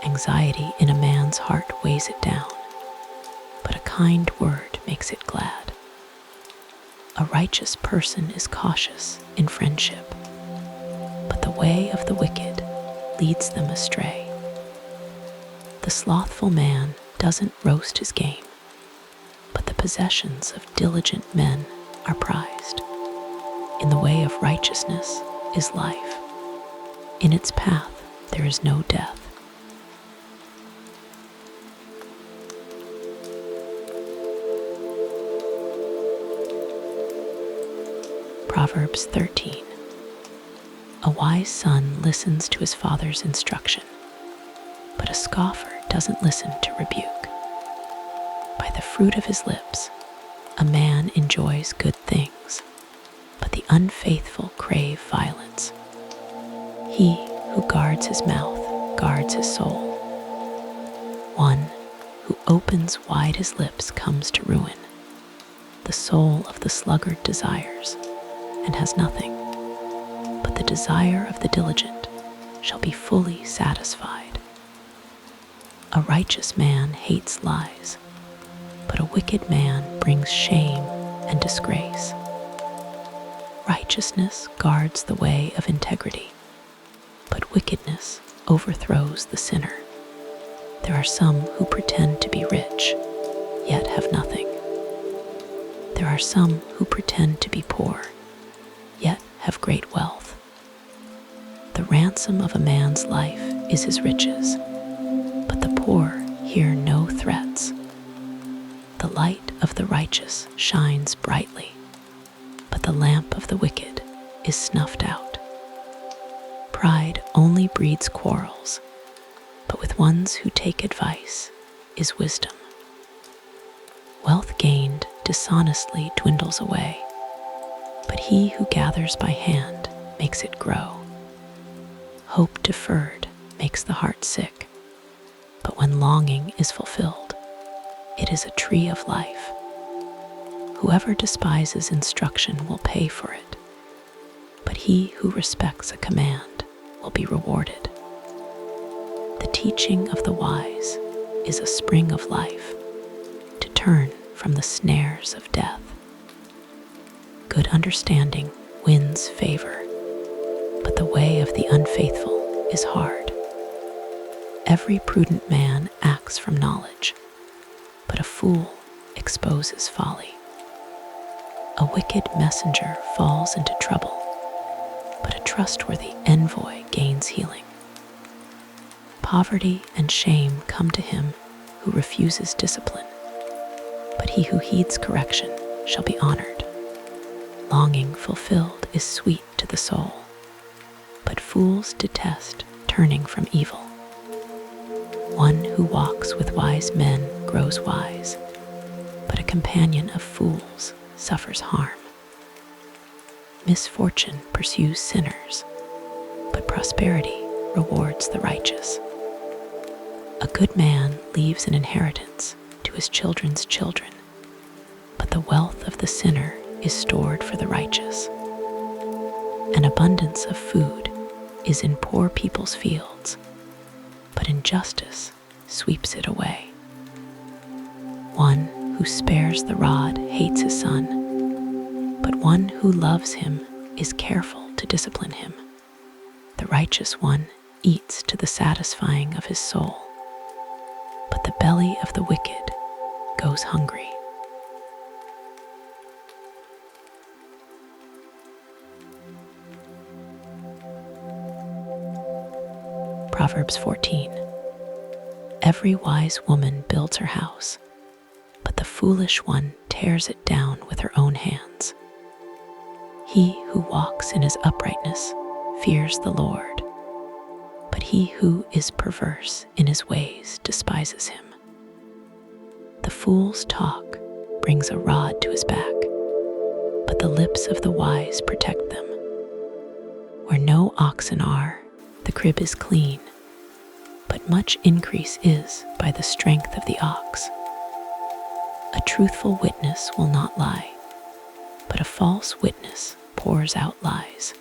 Anxiety in a man's heart weighs it down, but a kind word makes it glad. A righteous person is cautious in friendship, but the way of the wicked leads them astray. The slothful man doesn't roast his game, but the possessions of diligent men are prized. In the way of righteousness is life. In its path there is no death. Proverbs 13. A wise son listens to his father's instruction, but a scoffer doesn't listen to rebuke. By the fruit of his lips, a man enjoys good things, but the unfaithful crave violence. He who guards his mouth guards his soul. One who opens wide his lips comes to ruin. The soul of the sluggard desires and has nothing, but the desire of the diligent shall be fully satisfied. A righteous man hates lies, but a wicked man brings shame and disgrace. Righteousness guards the way of integrity, but wickedness overthrows the sinner. There are some who pretend to be rich, yet have nothing. There are some who pretend to be poor, yet have great wealth. The ransom of a man's life is his riches, but the poor hear no threats. The light of the righteous shines brightly, but the lamp of the wicked is snuffed out. Pride only breeds quarrels, but with ones who take advice is wisdom. Wealth gained dishonestly dwindles away, but he who gathers by hand makes it grow. Hope deferred makes the heart sick, but when longing is fulfilled, it is a tree of life. Whoever despises instruction will pay for it, but he who respects a command will be rewarded. The teaching of the wise is a spring of life, to turn from the snares of death. Good understanding wins favor, but the way of the unfaithful is hard. Every prudent man acts from knowledge, but a fool exposes folly. A wicked messenger falls into trouble, but a trustworthy envoy gains healing. Poverty and shame come to him who refuses discipline, but he who heeds correction shall be honored. Longing fulfilled is sweet to the soul, but fools detest turning from evil. One who walks with wise men grows wise, but a companion of fools suffers harm. Misfortune pursues sinners, but prosperity rewards the righteous. A good man leaves an inheritance to his children's children, but the wealth of the sinner is stored for the righteous. An abundance of food is in poor people's fields, but injustice sweeps it away. One who spares the rod hates his son, but one who loves him is careful to discipline him. The righteous one eats to the satisfying of his soul, but the belly of the wicked goes hungry. Proverbs 14. Every wise woman builds her house, but the foolish one tears it down with her own hands. He who walks in his uprightness fears the Lord, but he who is perverse in his ways despises him. The fool's talk brings a rod to his back, but the lips of the wise protect them. Where no oxen are, the crib is clean, but much increase is by the strength of the ox. A truthful witness will not lie, but a false witness pours out lies.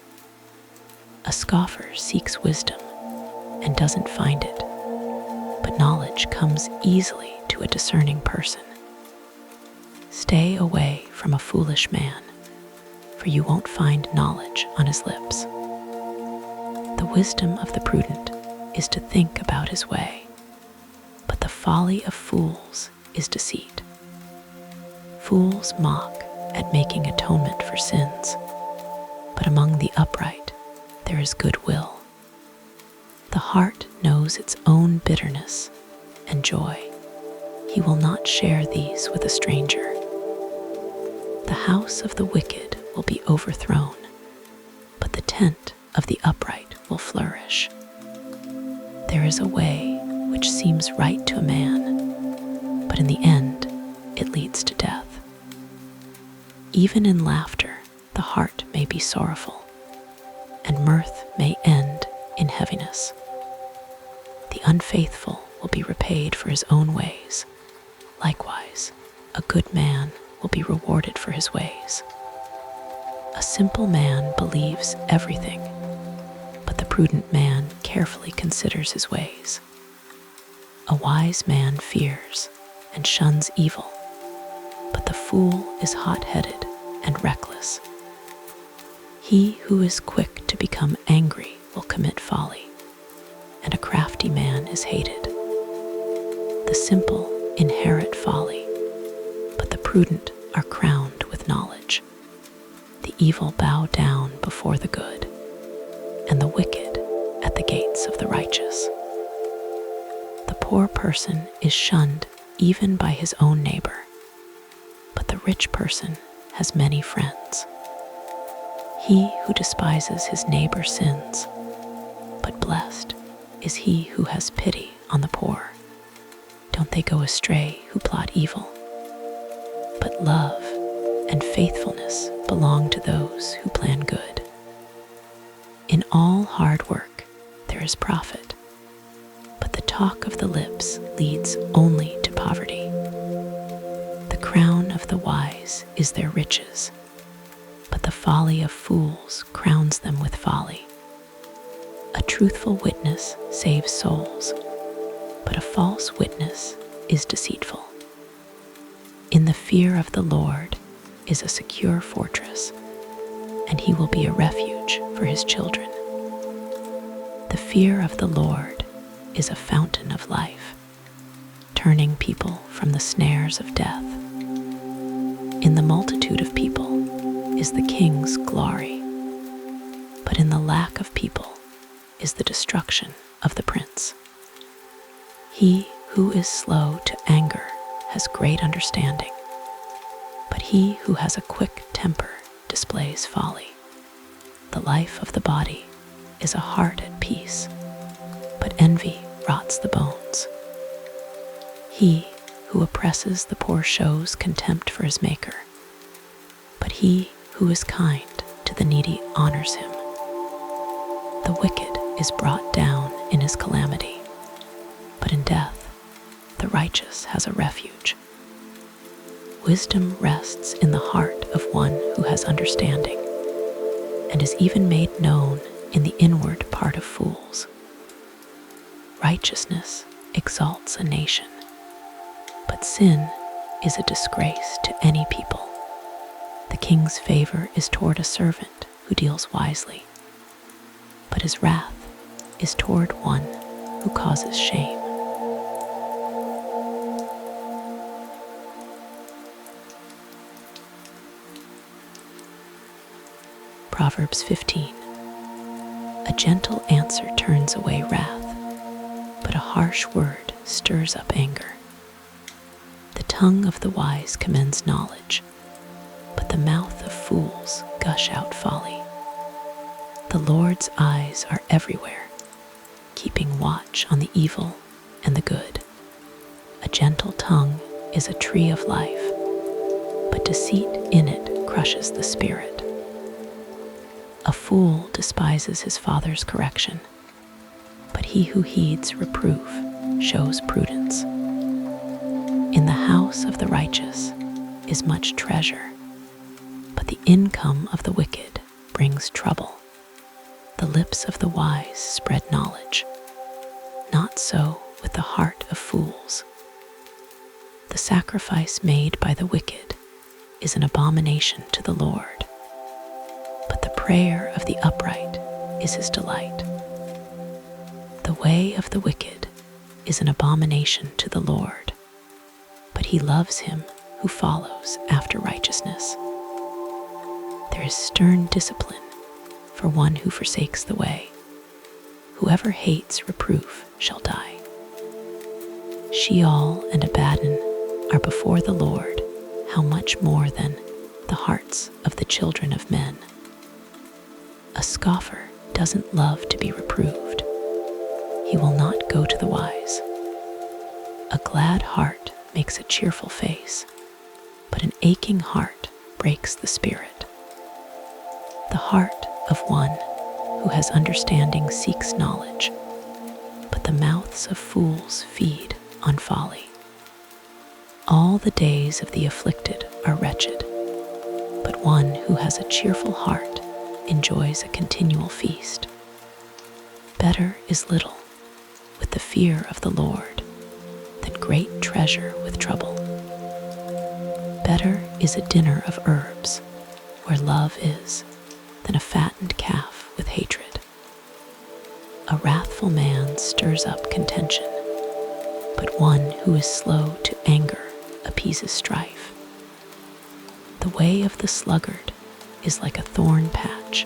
A scoffer seeks wisdom and doesn't find it, but knowledge comes easily to a discerning person. Stay away from a foolish man, for you won't find knowledge on his lips. The wisdom of the prudent is to think about his way, but the folly of fools is deceit. Fools mock at making atonement for sins, but among the upright there is goodwill. The heart knows its own bitterness and joy. He will not share these with a stranger. The house of the wicked will be overthrown, but the tent of the upright will flourish. There is a way which seems right to a man, but in the end it leads to death. Even in laughter, the heart may be sorrowful, and mirth may end in heaviness. The unfaithful will be repaid for his own ways. Likewise, a good man will be rewarded for his ways. A simple man believes everything, but the prudent man carefully considers his ways. A wise man fears and shuns evil, but the fool is hot-headed and reckless. He who is quick to become angry will commit folly, and a crafty man is hated. The simple inherit folly, but the prudent are crowned with knowledge. The evil bow down before the good, and the wicked at the gates of the righteous. The poor person is shunned even by his own neighbor, but the rich person has many friends. He who despises his neighbor sins, but blessed is he who has pity on the poor. Don't they go astray who plot evil? But love and faithfulness belong to those who plan good. In all hard work there is profit, but the talk of the lips leads only to poverty. The crown of the wise is their riches, but the folly of fools crowns them with folly. A truthful witness saves souls, but a false witness is deceitful. In the fear of the Lord is a secure fortress, and he will be a refuge for his children. The fear of the Lord is a fountain of life, turning people from the snares of death. In the multitude of people is the king's glory, but in the lack of people is the destruction of the prince. He who is slow to anger has great understanding, but he who has a quick temper displays folly. The life of the body is a heart at peace, but envy rots the bones. He who oppresses the poor shows contempt for his maker, but he who is kind to the needy honors him. The wicked is brought down in his calamity, but in death the righteous has a refuge. Wisdom rests in the heart of one who has understanding, and is even made known in the inward part of fools. Righteousness exalts a nation, but sin is a disgrace to any people. The king's favor is toward a servant who deals wisely, but his wrath is toward one who causes shame. Proverbs 15. A gentle answer turns away wrath, but a harsh word stirs up anger. The tongue of the wise commends knowledge, but the mouth of fools gush out folly. The Lord's eyes are everywhere, keeping watch on the evil and the good. A gentle tongue is a tree of life, but deceit in it crushes the spirit. A fool despises his father's correction, but he who heeds reproof shows prudence. In the house of the righteous is much treasure, but the income of the wicked brings trouble. The lips of the wise spread knowledge, not so with the heart of fools. The sacrifice made by the wicked is an abomination to the Lord, but the prayer of the upright is his delight. The way of the wicked is an abomination to the Lord, but he loves him who follows after righteousness. There is stern discipline for one who forsakes the way. Whoever hates reproof shall die. Sheol and Abaddon are before the Lord, how much more than the hearts of the children of men. A scoffer doesn't love to be reproved. He will not go to the wise. A glad heart makes a cheerful face, but an aching heart breaks the spirit. The heart of one who has understanding seeks knowledge, but the mouths of fools feed on folly. All the days of the afflicted are wretched, but one who has a cheerful heart enjoys a continual feast. Better is little with the fear of the Lord than great treasure with trouble. Better is a dinner of herbs where love is than a fattened calf with hatred. A wrathful man stirs up contention, but one who is slow to anger appeases strife. The way of the sluggard is like a thorn patch,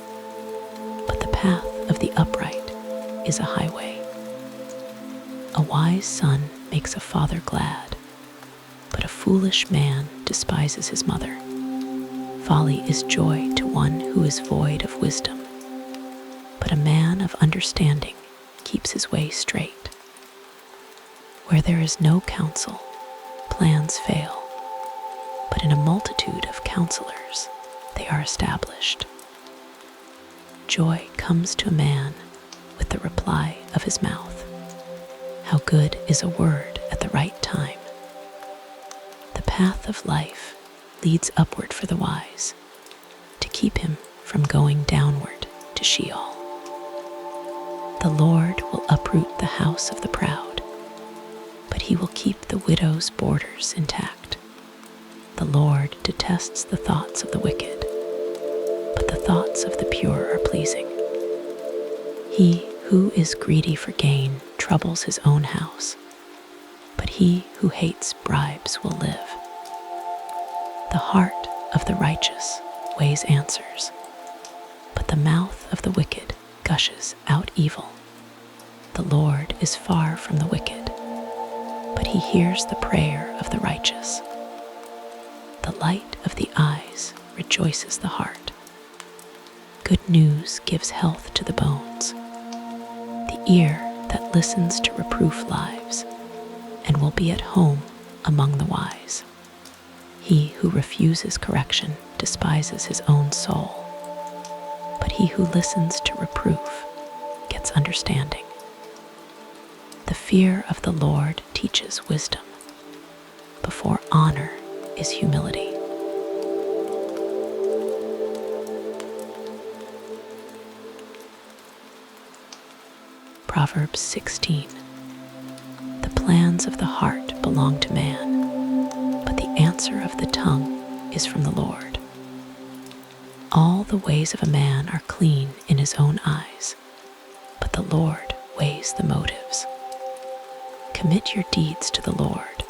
but the path of the upright is a highway. A wise son makes a father glad, but a foolish man despises his mother. Folly is joy to one who is void of wisdom, but a man of understanding keeps his way straight. Where there is no counsel, plans fail, but in a multitude of counselors they are established. Joy comes to a man with the reply of his mouth. How good is a word at the right time. The path of life leads upward for the wise, to keep him from going downward to Sheol. The Lord will uproot the house of the proud, but he will keep the widow's borders intact. The Lord detests the thoughts of the wicked, but the thoughts of the pure are pleasing. He who is greedy for gain troubles his own house, but he who hates bribes will live. The heart of the righteous weighs answers, but the mouth of the wicked gushes out evil. The Lord is far from the wicked, but he hears the prayer of the righteous. The light of the eyes rejoices the heart. Good news gives health to the bones. The ear that listens to reproof lives, and will be at home among the wise. He who refuses correction despises his own soul, but he who listens to reproof gets understanding. The fear of the Lord teaches wisdom. Before honor is humility. Proverbs 16. The plans of the heart belong to man, but the answer of the tongue is from the Lord. All the ways of a man are clean in his own eyes, but the Lord weighs the motives. Commit your deeds to the Lord,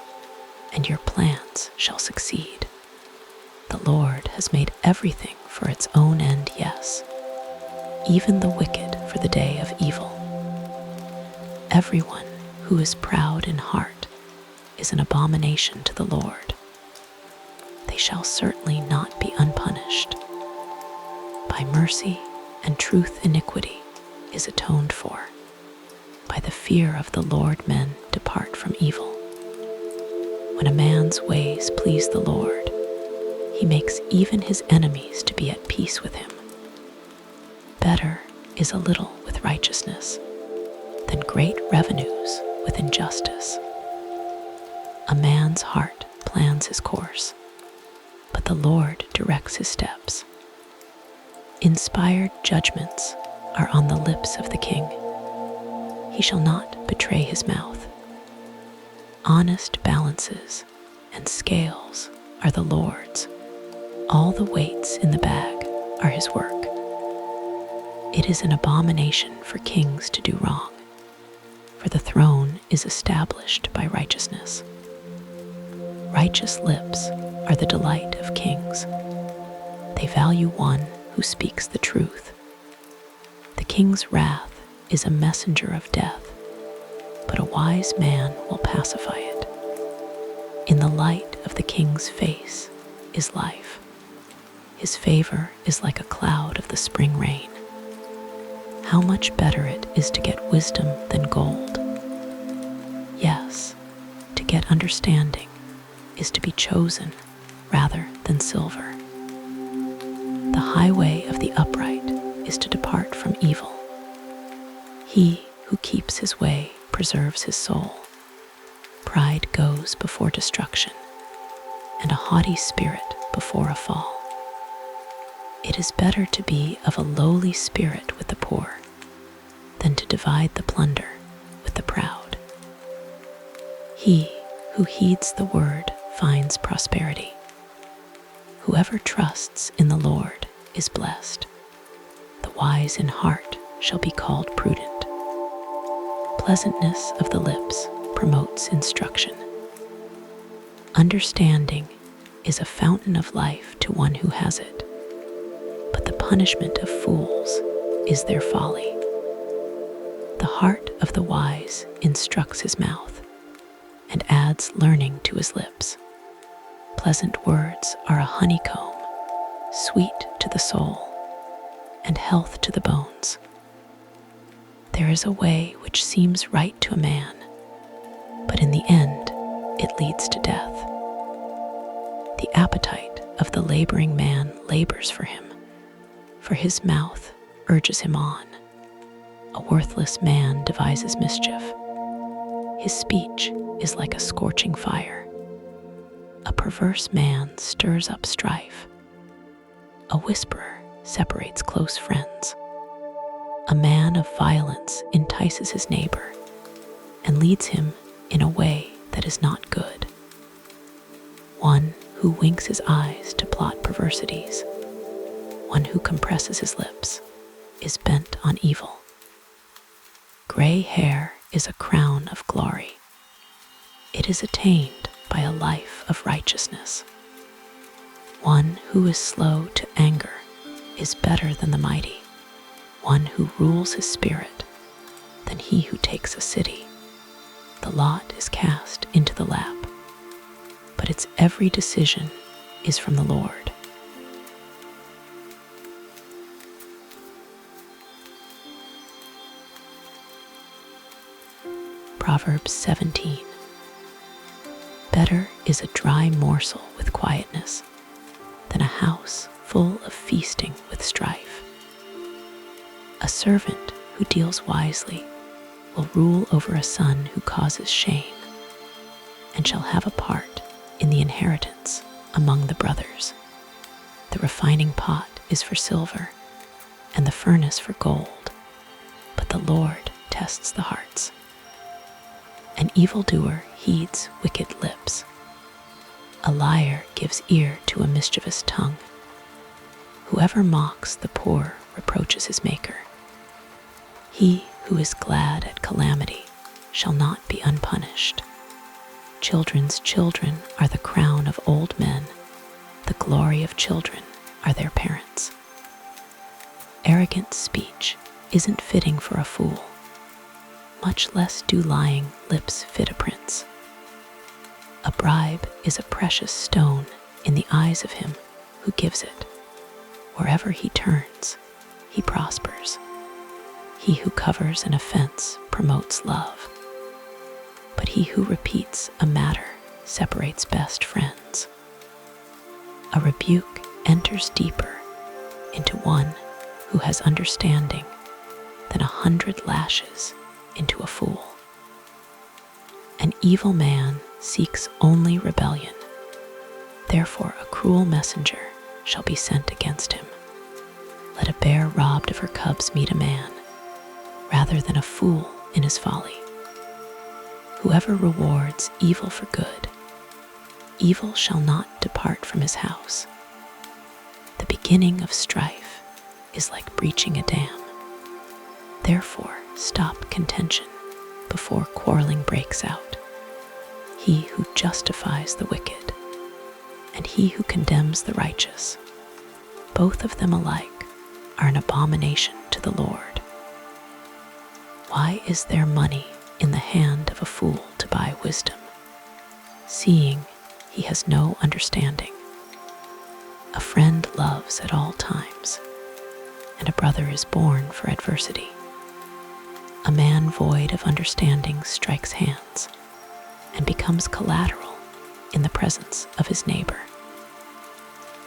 and your plans shall succeed. The Lord has made everything for its own end, yes, even the wicked for the day of evil. Everyone who is proud in heart is an abomination to the Lord. They shall certainly not be unpunished. By mercy and truth iniquity is atoned for. By the fear of the Lord men depart from evil. When a man's ways please the Lord, he makes even his enemies to be at peace with him. Better is a little with righteousness than great revenues with injustice. A man's heart plans his course, but the Lord directs his steps. Inspired judgments are on the lips of the king. He shall not betray his mouth. Honest balances and scales are the Lord's. All the weights in the bag are his work. It is an abomination for kings to do wrong, for the throne is established by righteousness. Righteous lips are the delight of kings. They value one who speaks the truth. The king's wrath is a messenger of death, but a wise man will pacify it. In the light of the king's face is life. His favor is like a cloud of the spring rain. How much better it is to get wisdom than gold. Yes, to get understanding is to be chosen rather than silver. The highway of the upright is to depart from evil. He who keeps his way preserves his soul. Pride goes before destruction, and a haughty spirit before a fall. It is better to be of a lowly spirit with the poor than to divide the plunder with the proud. He who heeds the word finds prosperity. Whoever trusts in the Lord is blessed. The wise in heart shall be called prudent. Pleasantness of the lips promotes instruction. Understanding is a fountain of life to one who has it, but the punishment of fools is their folly. The heart of the wise instructs his mouth and adds learning to his lips. Pleasant words are a honeycomb, sweet to the soul and health to the bones. There is a way which seems right to a man, but in the end it leads to death. The appetite of the laboring man labors for him, for his mouth urges him on. A worthless man devises mischief. His speech is like a scorching fire. A perverse man stirs up strife. A whisperer separates close friends. A man of violence entices his neighbor and leads him in a way that is not good. One who winks his eyes to plot perversities, one who compresses his lips, is bent on evil. Gray hair is a crown of glory. It is attained by a life of righteousness. One who is slow to anger is better than the mighty, one who rules his spirit than he who takes a city. The lot is cast into the lap, but its every decision is from the Lord. Proverbs 17. Better is a dry morsel with quietness than a house full of feasting with strife. A servant who deals wisely will rule over a son who causes shame, and shall have a part in the inheritance among the brothers. The refining pot is for silver, and the furnace for gold, but the Lord tests the hearts. An evildoer heeds wicked lips. A liar gives ear to a mischievous tongue. Whoever mocks the poor reproaches his Maker. He who is glad at calamity shall not be unpunished. Children's children are the crown of old men. The glory of children are their parents. Arrogant speech isn't fitting for a fool. Much less do lying lips fit a prince. A bribe is a precious stone in the eyes of him who gives it. Wherever he turns, he prospers. He who covers an offense promotes love, but he who repeats a matter separates best friends. A rebuke enters deeper into one who has understanding than 100 lashes into a fool. An evil man seeks only rebellion. Therefore a cruel messenger shall be sent against him. Let a bear robbed of her cubs meet a man, rather than a fool in his folly. Whoever rewards evil for good, evil shall not depart from his house. The beginning of strife is like breaching a dam. Therefore, stop contention before quarreling breaks out. He who justifies the wicked and he who condemns the righteous, both of them alike are an abomination to the Lord. Why is there money in the hand of a fool to buy wisdom, seeing he has no understanding? A friend loves at all times, and a brother is born for adversity. A man void of understanding strikes hands and becomes collateral in the presence of his neighbor.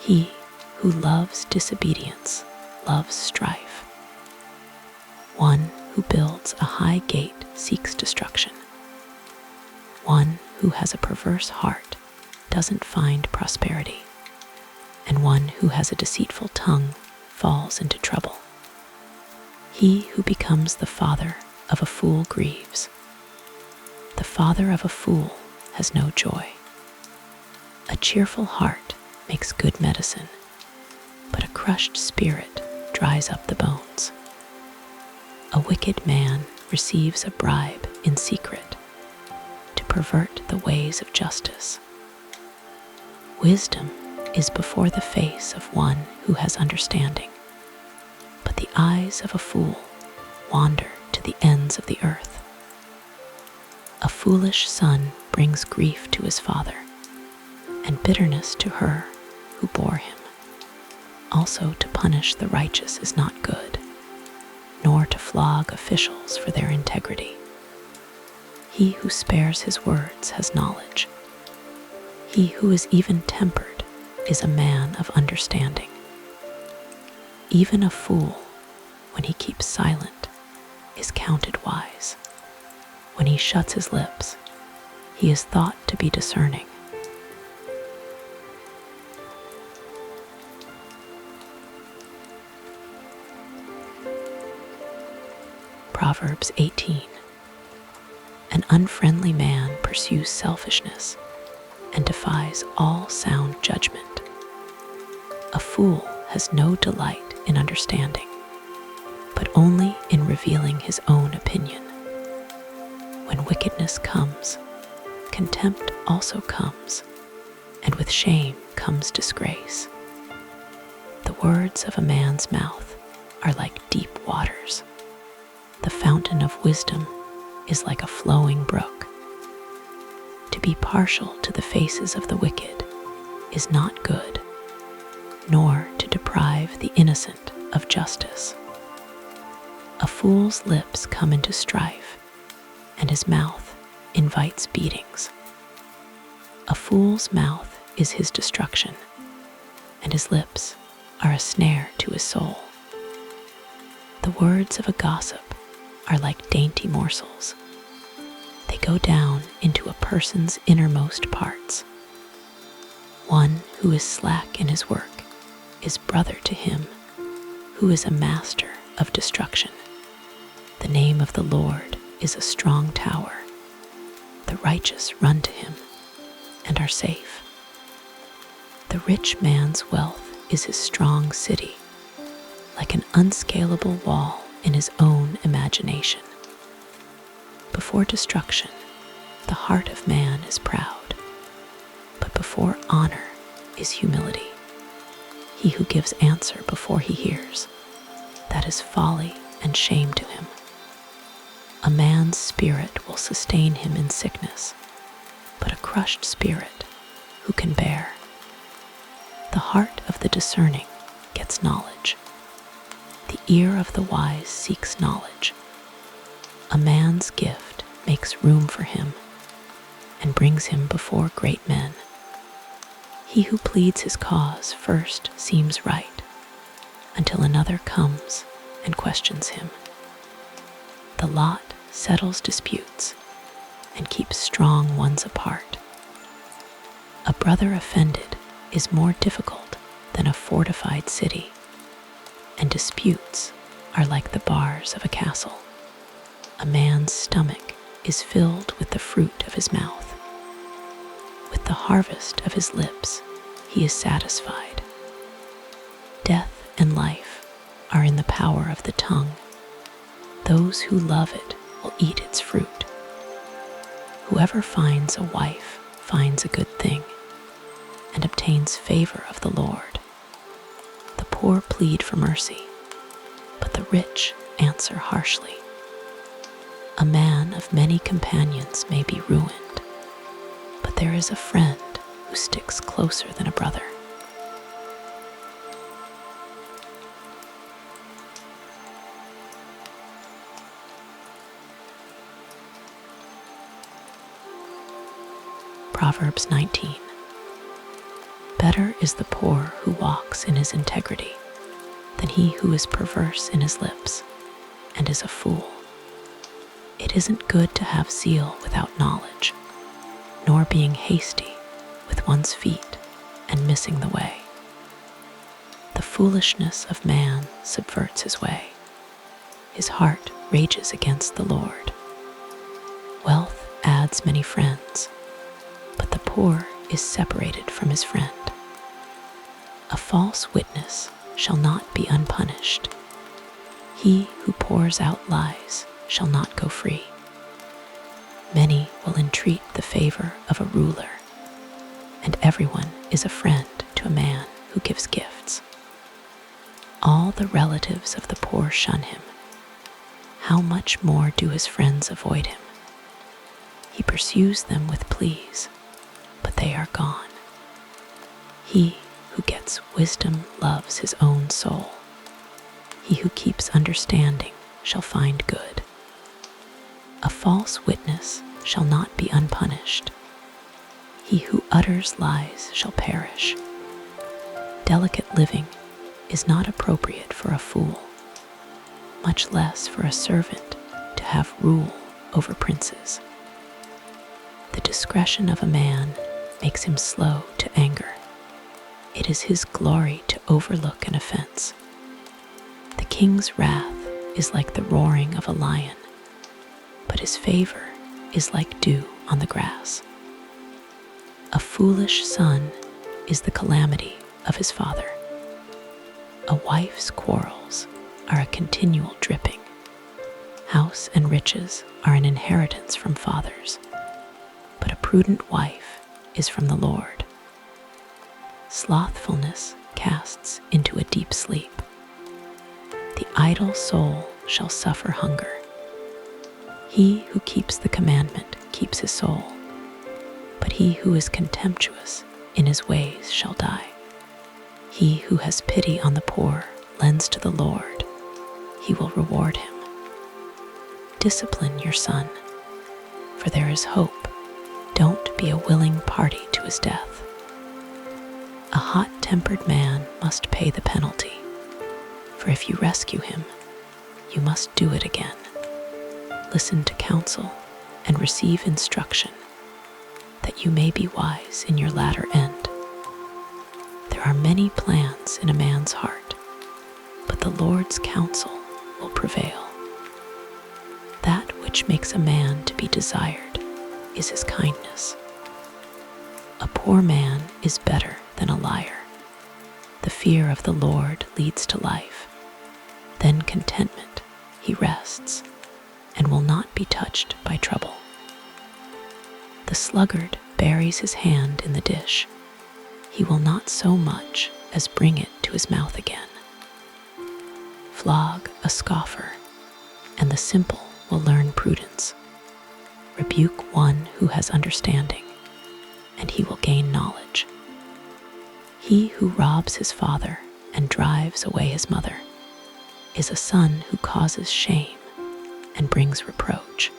He who loves disobedience loves strife. One who builds a high gate seeks destruction. One who has a perverse heart doesn't find prosperity, and one who has a deceitful tongue falls into trouble. He who becomes the father of a fool grieves. The father of a fool has no joy. A cheerful heart makes good medicine, but a crushed spirit dries up the bones. A wicked man receives a bribe in secret to pervert the ways of justice. Wisdom is before the face of one who has understanding, but the eyes of a fool wander to the ends of the earth. A foolish son brings grief to his father, and bitterness to her who bore him. Also to punish the righteous is not good, nor to flog officials for their integrity. He who spares his words has knowledge. He who is even-tempered is a man of understanding. Even a fool, when he keeps silent, is counted wise. When he shuts his lips, he is thought to be discerning. Proverbs 18. An unfriendly man pursues selfishness and defies all sound judgment. A fool has no delight in understanding, but only in revealing his own opinion. When wickedness comes, contempt also comes, and with shame comes disgrace. The words of a man's mouth are like deep waters. The fountain of wisdom is like a flowing brook. To be partial to the faces of the wicked is not good, nor to deprive the innocent of justice. A fool's lips come into strife, and his mouth invites beatings. A fool's mouth is his destruction, and his lips are a snare to his soul. The words of a gossip are like dainty morsels. They go down into a person's innermost parts. One who is slack in his work is brother to him who is a master of destruction. The name of the Lord is a strong tower. The righteous run to him and are safe. The rich man's wealth is his strong city, like an unscalable wall in his own imagination. Before destruction, the heart of man is proud, but before honor is humility. He who gives answer before he hears, that is folly and shame to him. A man's spirit will sustain him in sickness, but a crushed spirit who can bear? The heart of the discerning gets knowledge. The ear of the wise seeks knowledge. A man's gift makes room for him and brings him before great men. He who pleads his cause first seems right, until another comes and questions him. The lot settles disputes and keeps strong ones apart. A brother offended is more difficult than a fortified city, and disputes are like the bars of a castle. A man's stomach is filled with the fruit of his mouth. With the harvest of his lips, he is satisfied. Death and life are in the power of the tongue. Those who love it will eat its fruit. Whoever finds a wife finds a good thing and obtains favor of the Lord. The poor plead for mercy, but the rich answer harshly. A man of many companions may be ruined, but there is a friend who sticks closer than a brother. Proverbs 19. Better is the poor who walks in his integrity than he who is perverse in his lips and is a fool. It isn't good to have zeal without knowledge, nor being hasty with one's feet and missing the way. The foolishness of man subverts his way. His heart rages against the Lord. Wealth adds many friends, but the poor is separated from his friend. A false witness shall not be unpunished. He who pours out lies shall not go free. Many will entreat the favor of a ruler, and everyone is a friend to a man who gives gifts. All the relatives of the poor shun him. How much more do his friends avoid him? He pursues them with pleas, but they are gone. He who gets wisdom loves his own soul. He who keeps understanding shall find good. A false witness shall not be unpunished. He who utters lies shall perish. Delicate living is not appropriate for a fool, much less for a servant to have rule over princes. The discretion of a man makes him slow to anger. It is his glory to overlook an offense. The king's wrath is like the roaring of a lion, but his favor is like dew on the grass. A foolish son is the calamity of his father. A wife's quarrels are a continual dripping. House and riches are an inheritance from fathers, but a prudent wife is from the Lord. Slothfulness casts into a deep sleep. The idle soul shall suffer hunger. He who keeps the commandment keeps his soul, but he who is contemptuous in his ways shall die. He who has pity on the poor lends to the Lord. He will reward him. Discipline your son, for there is hope. Don't be a willing party to his death. A hot-tempered man must pay the penalty, for if you rescue him, you must do it again. Listen to counsel and receive instruction, that you may be wise in your latter end. There are many plans in a man's heart, but the Lord's counsel will prevail. That which makes a man to be desired is his kindness. A poor man is better than a liar. The fear of the Lord leads to life. Then contentment, he rests, and will not be touched by trouble. The sluggard buries his hand in the dish. He will not so much as bring it to his mouth again. Flog a scoffer, and the simple will learn prudence. Rebuke one who has understanding, and he will gain knowledge. He who robs his father and drives away his mother is a son who causes shame and brings reproach.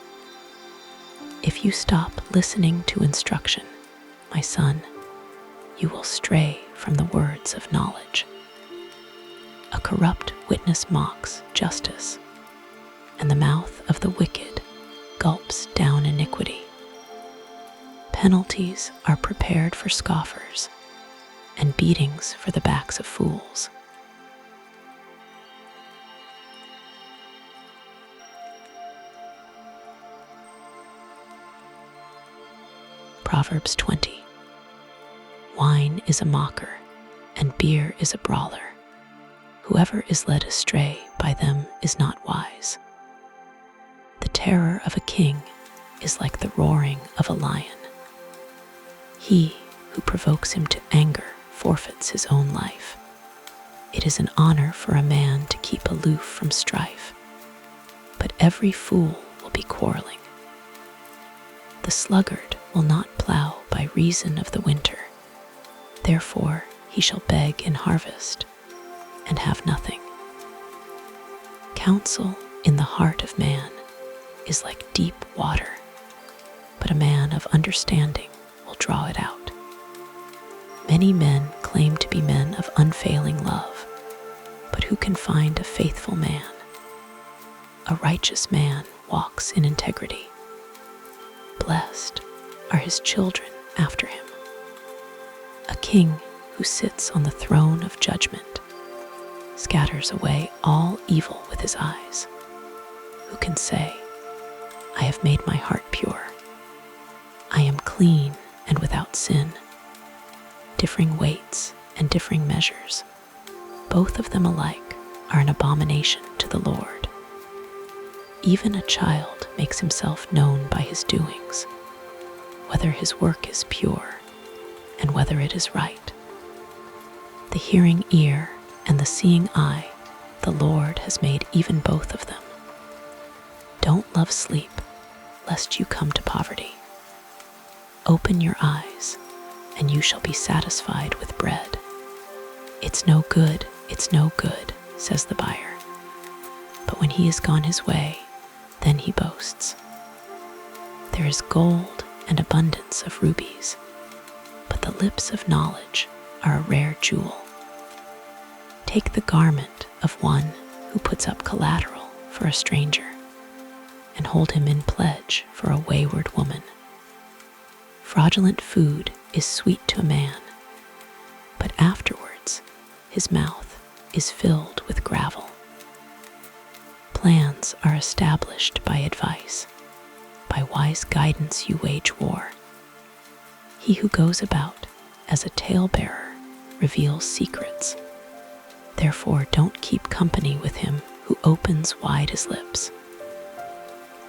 If you stop listening to instruction, my son, you will stray from the words of knowledge. A corrupt witness mocks justice, and the mouth of the wicked gulps down iniquity. Penalties are prepared for scoffers, and beatings for the backs of fools. Proverbs 20. Wine is a mocker, and beer is a brawler. Whoever is led astray by them is not wise. The terror of a king is like the roaring of a lion. He who provokes him to anger forfeits his own life. It is an honor for a man to keep aloof from strife, but every fool will be quarreling. The sluggard will not plow by reason of the winter. Therefore he shall beg in harvest and have nothing. Counsel in the heart of man is like deep water, but a man of understanding will draw it out. Many men claim to be men of unfailing love, but who can find a faithful man? A righteous man walks in integrity. Blessed are his children after him. A king who sits on the throne of judgment scatters away all evil with his eyes. Who can say, I have made my heart pure. I am clean and without sin. Differing weights and differing measures, both of them alike are an abomination to the Lord. Even a child makes himself known by his doings, whether his work is pure and whether it is right. The hearing ear and the seeing eye, the Lord has made even both of them. Don't love sleep, lest you come to poverty. Open your eyes, and you shall be satisfied with bread. It's no good, says the buyer. But when he has gone his way, then he boasts. There is gold and abundance of rubies, but the lips of knowledge are a rare jewel. Take the garment of one who puts up collateral for a stranger, and hold him in pledge for a wayward woman. Fraudulent food is sweet to a man, but afterwards his mouth is filled with gravel. Plans are established by advice. By wise guidance you wage war. He who goes about as a talebearer reveals secrets. Therefore don't keep company with him who opens wide his lips.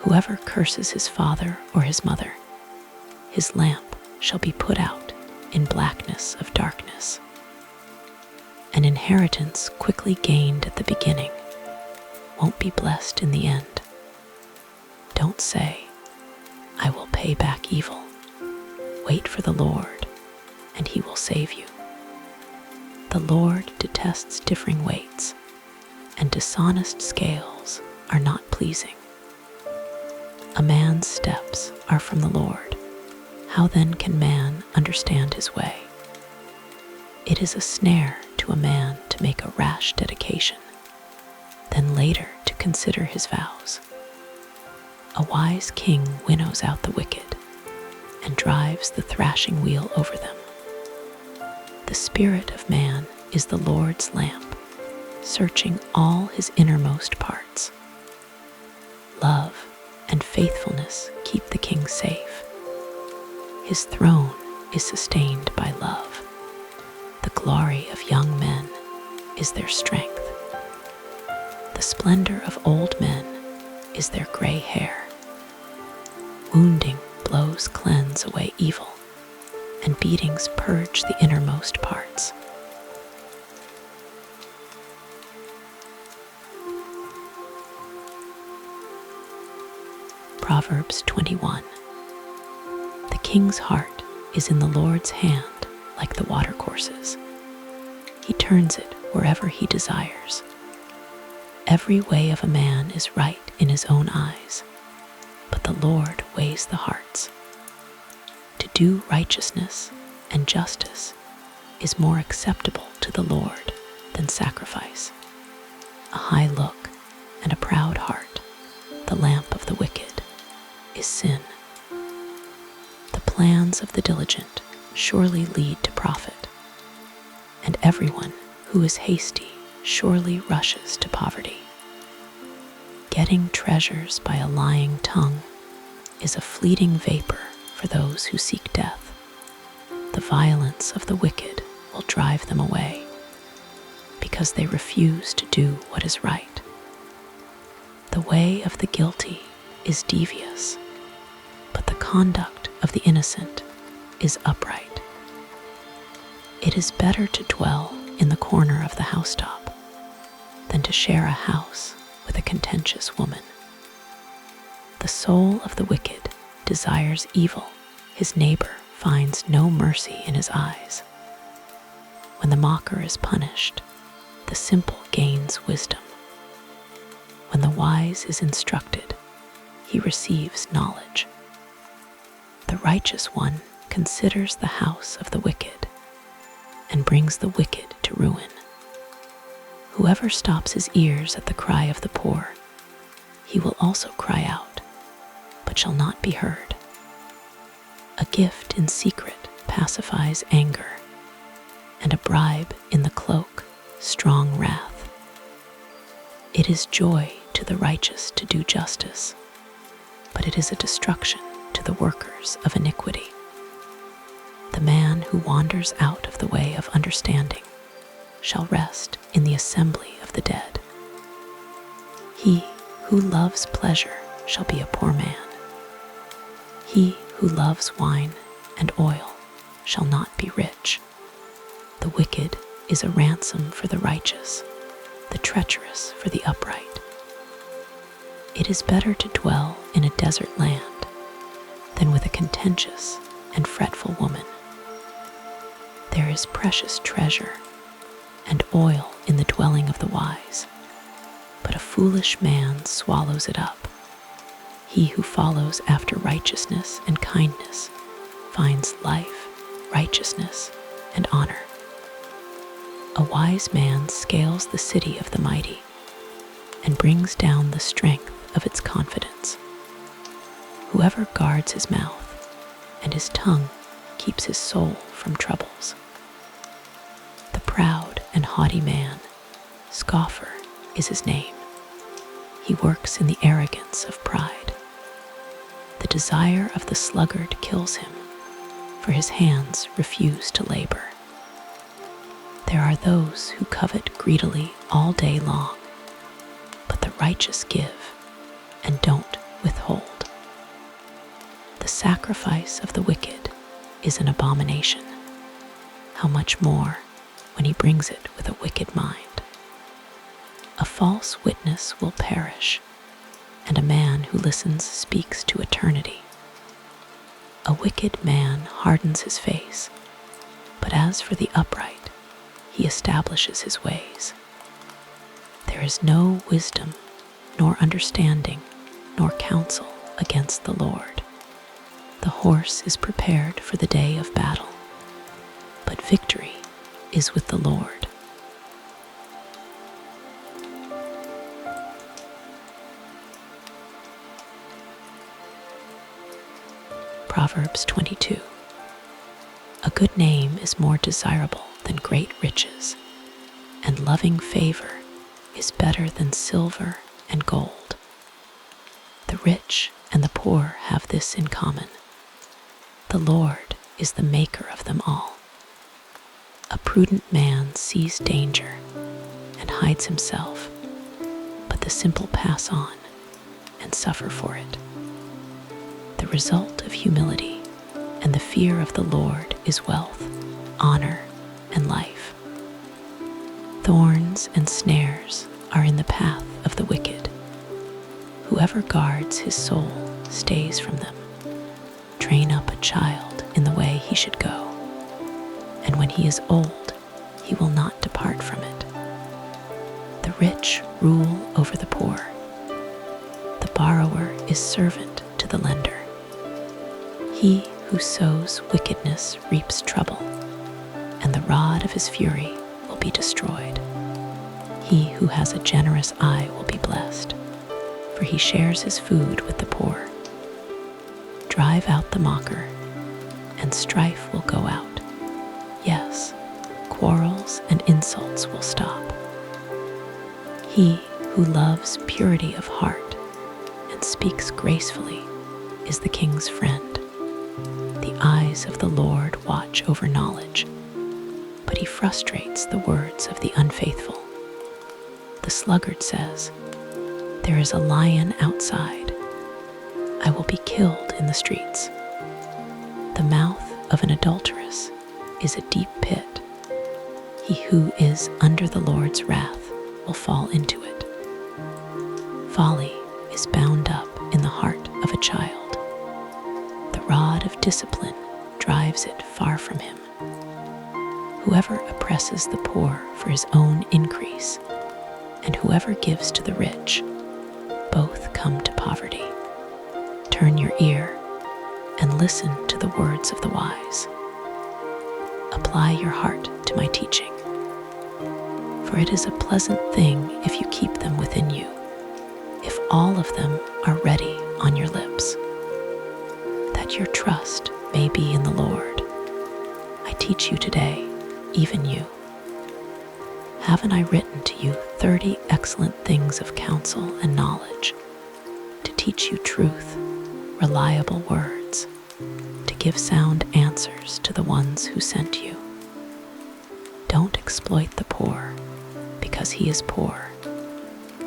Whoever curses his father or his mother, his lamp shall be put out in blackness of darkness. An inheritance quickly gained at the beginning won't be blessed in the end. Don't say, I will pay back evil. Wait for the Lord, and he will save you. The Lord detests differing weights, and dishonest scales are not pleasing. A man's steps are from the Lord. How then can man understand his way? It is a snare to a man to make a rash dedication, then later to consider his vows. A wise king winnows out the wicked and drives the thrashing wheel over them. The The spirit of man is the Lord's lamp, searching all his innermost parts. Love and faithfulness keep the king safe. His throne is sustained by love. The glory of young men is their strength. The splendor of old men is their gray hair. Wounding blows cleanse away evil, and beatings purge the innermost parts. Proverbs 21. The king's heart is in the Lord's hand like the watercourses. He turns it wherever he desires. Every way of a man is right in his own eyes, but the Lord weighs the hearts. To do righteousness and justice is more acceptable to the Lord than sacrifice. A high look and a proud heart, the lamp of the wicked, is sin. The plans of the diligent surely lead to profit, and everyone who is hasty surely rushes to poverty. Getting treasures by a lying tongue is a fleeting vapor for those who seek death. The violence of the wicked will drive them away, because they refuse to do what is right. The way of the guilty is devious, but the conduct of the innocent is upright. It is better to dwell in the corner of the housetop than to share a house with a contentious woman. The soul of the wicked desires evil. His neighbor finds no mercy in his eyes. When the mocker is punished, the simple gains wisdom. When the wise is instructed, he receives knowledge. The righteous one considers the house of the wicked and brings the wicked to ruin. Whoever stops his ears at the cry of the poor, he will also cry out, but shall not be heard. A gift in secret pacifies anger, and a bribe in the cloak strong wrath. It is joy to the righteous to do justice, but it is a destruction to the workers of iniquity. The man who wanders out of the way of understanding shall rest in the assembly of the dead. He who loves pleasure shall be a poor man. He who loves wine and oil shall not be rich. The wicked is a ransom for the righteous, the treacherous for the upright. It is better to dwell in a desert land than with a contentious and fretful woman. There is precious treasure and oil in the dwelling of the wise, but a foolish man swallows it up. He who follows after righteousness and kindness finds life, righteousness, and honor. A wise man scales the city of the mighty and brings down the strength of its confidence. Whoever guards his mouth and his tongue keeps his soul from troubles. The proud and haughty man, scoffer is his name. He works in the arrogance of pride. The desire of the sluggard kills him, for his hands refuse to labor. There are those who covet greedily all day long, but the righteous give and don't withhold. The sacrifice of the wicked is an abomination. How much more when he brings it with a wicked mind? A false witness will perish, and a man who listens speaks to eternity. A wicked man hardens his face, but as for the upright, he establishes his ways. There is no wisdom, nor understanding, nor counsel against the Lord. The horse is prepared for the day of battle, but victory is with the Lord. Proverbs 22. A good name is more desirable than great riches, and loving favor is better than silver and gold. The rich and the poor have this in common: the Lord is the maker of them all. A prudent man sees danger and hides himself, but the simple pass on and suffer for it. The result of humility and the fear of the Lord is wealth, honor, and life. Thorns and snares are in the path of the wicked. Whoever guards his soul stays from them. Train up a child in the way he should go, and when he is old, he will not depart from it. The rich rule over the poor. The borrower is servant to the lender. He who sows wickedness reaps trouble, and the rod of his fury will be destroyed. He who has a generous eye will be blessed, for he shares his food with the poor. Drive out the mocker, and strife will go out. Yes, quarrels and insults will stop. He who loves purity of heart and speaks gracefully is the king's friend. The eyes of the Lord watch over knowledge, but he frustrates the words of the unfaithful. The sluggard says, "There is a lion outside. I will be killed in the streets." The mouth of an adulteress is a deep pit. He who is under the Lord's wrath will fall into it. Folly is bound up in the heart of a child. The rod of discipline drives it far from him. Whoever oppresses the poor for his own increase, and whoever gives to the rich, both come to poverty. Turn your ear and listen to the words of the wise. Apply your heart to my teaching, for it is a pleasant thing if you keep them within you, if all of them are ready on your lips. That your trust may be in the Lord. I teach you today, even you. Haven't I written to you 30 excellent things of counsel and knowledge, to teach you truth, reliable words, to give sound answers to the ones who sent you? Don't exploit the poor because he is poor,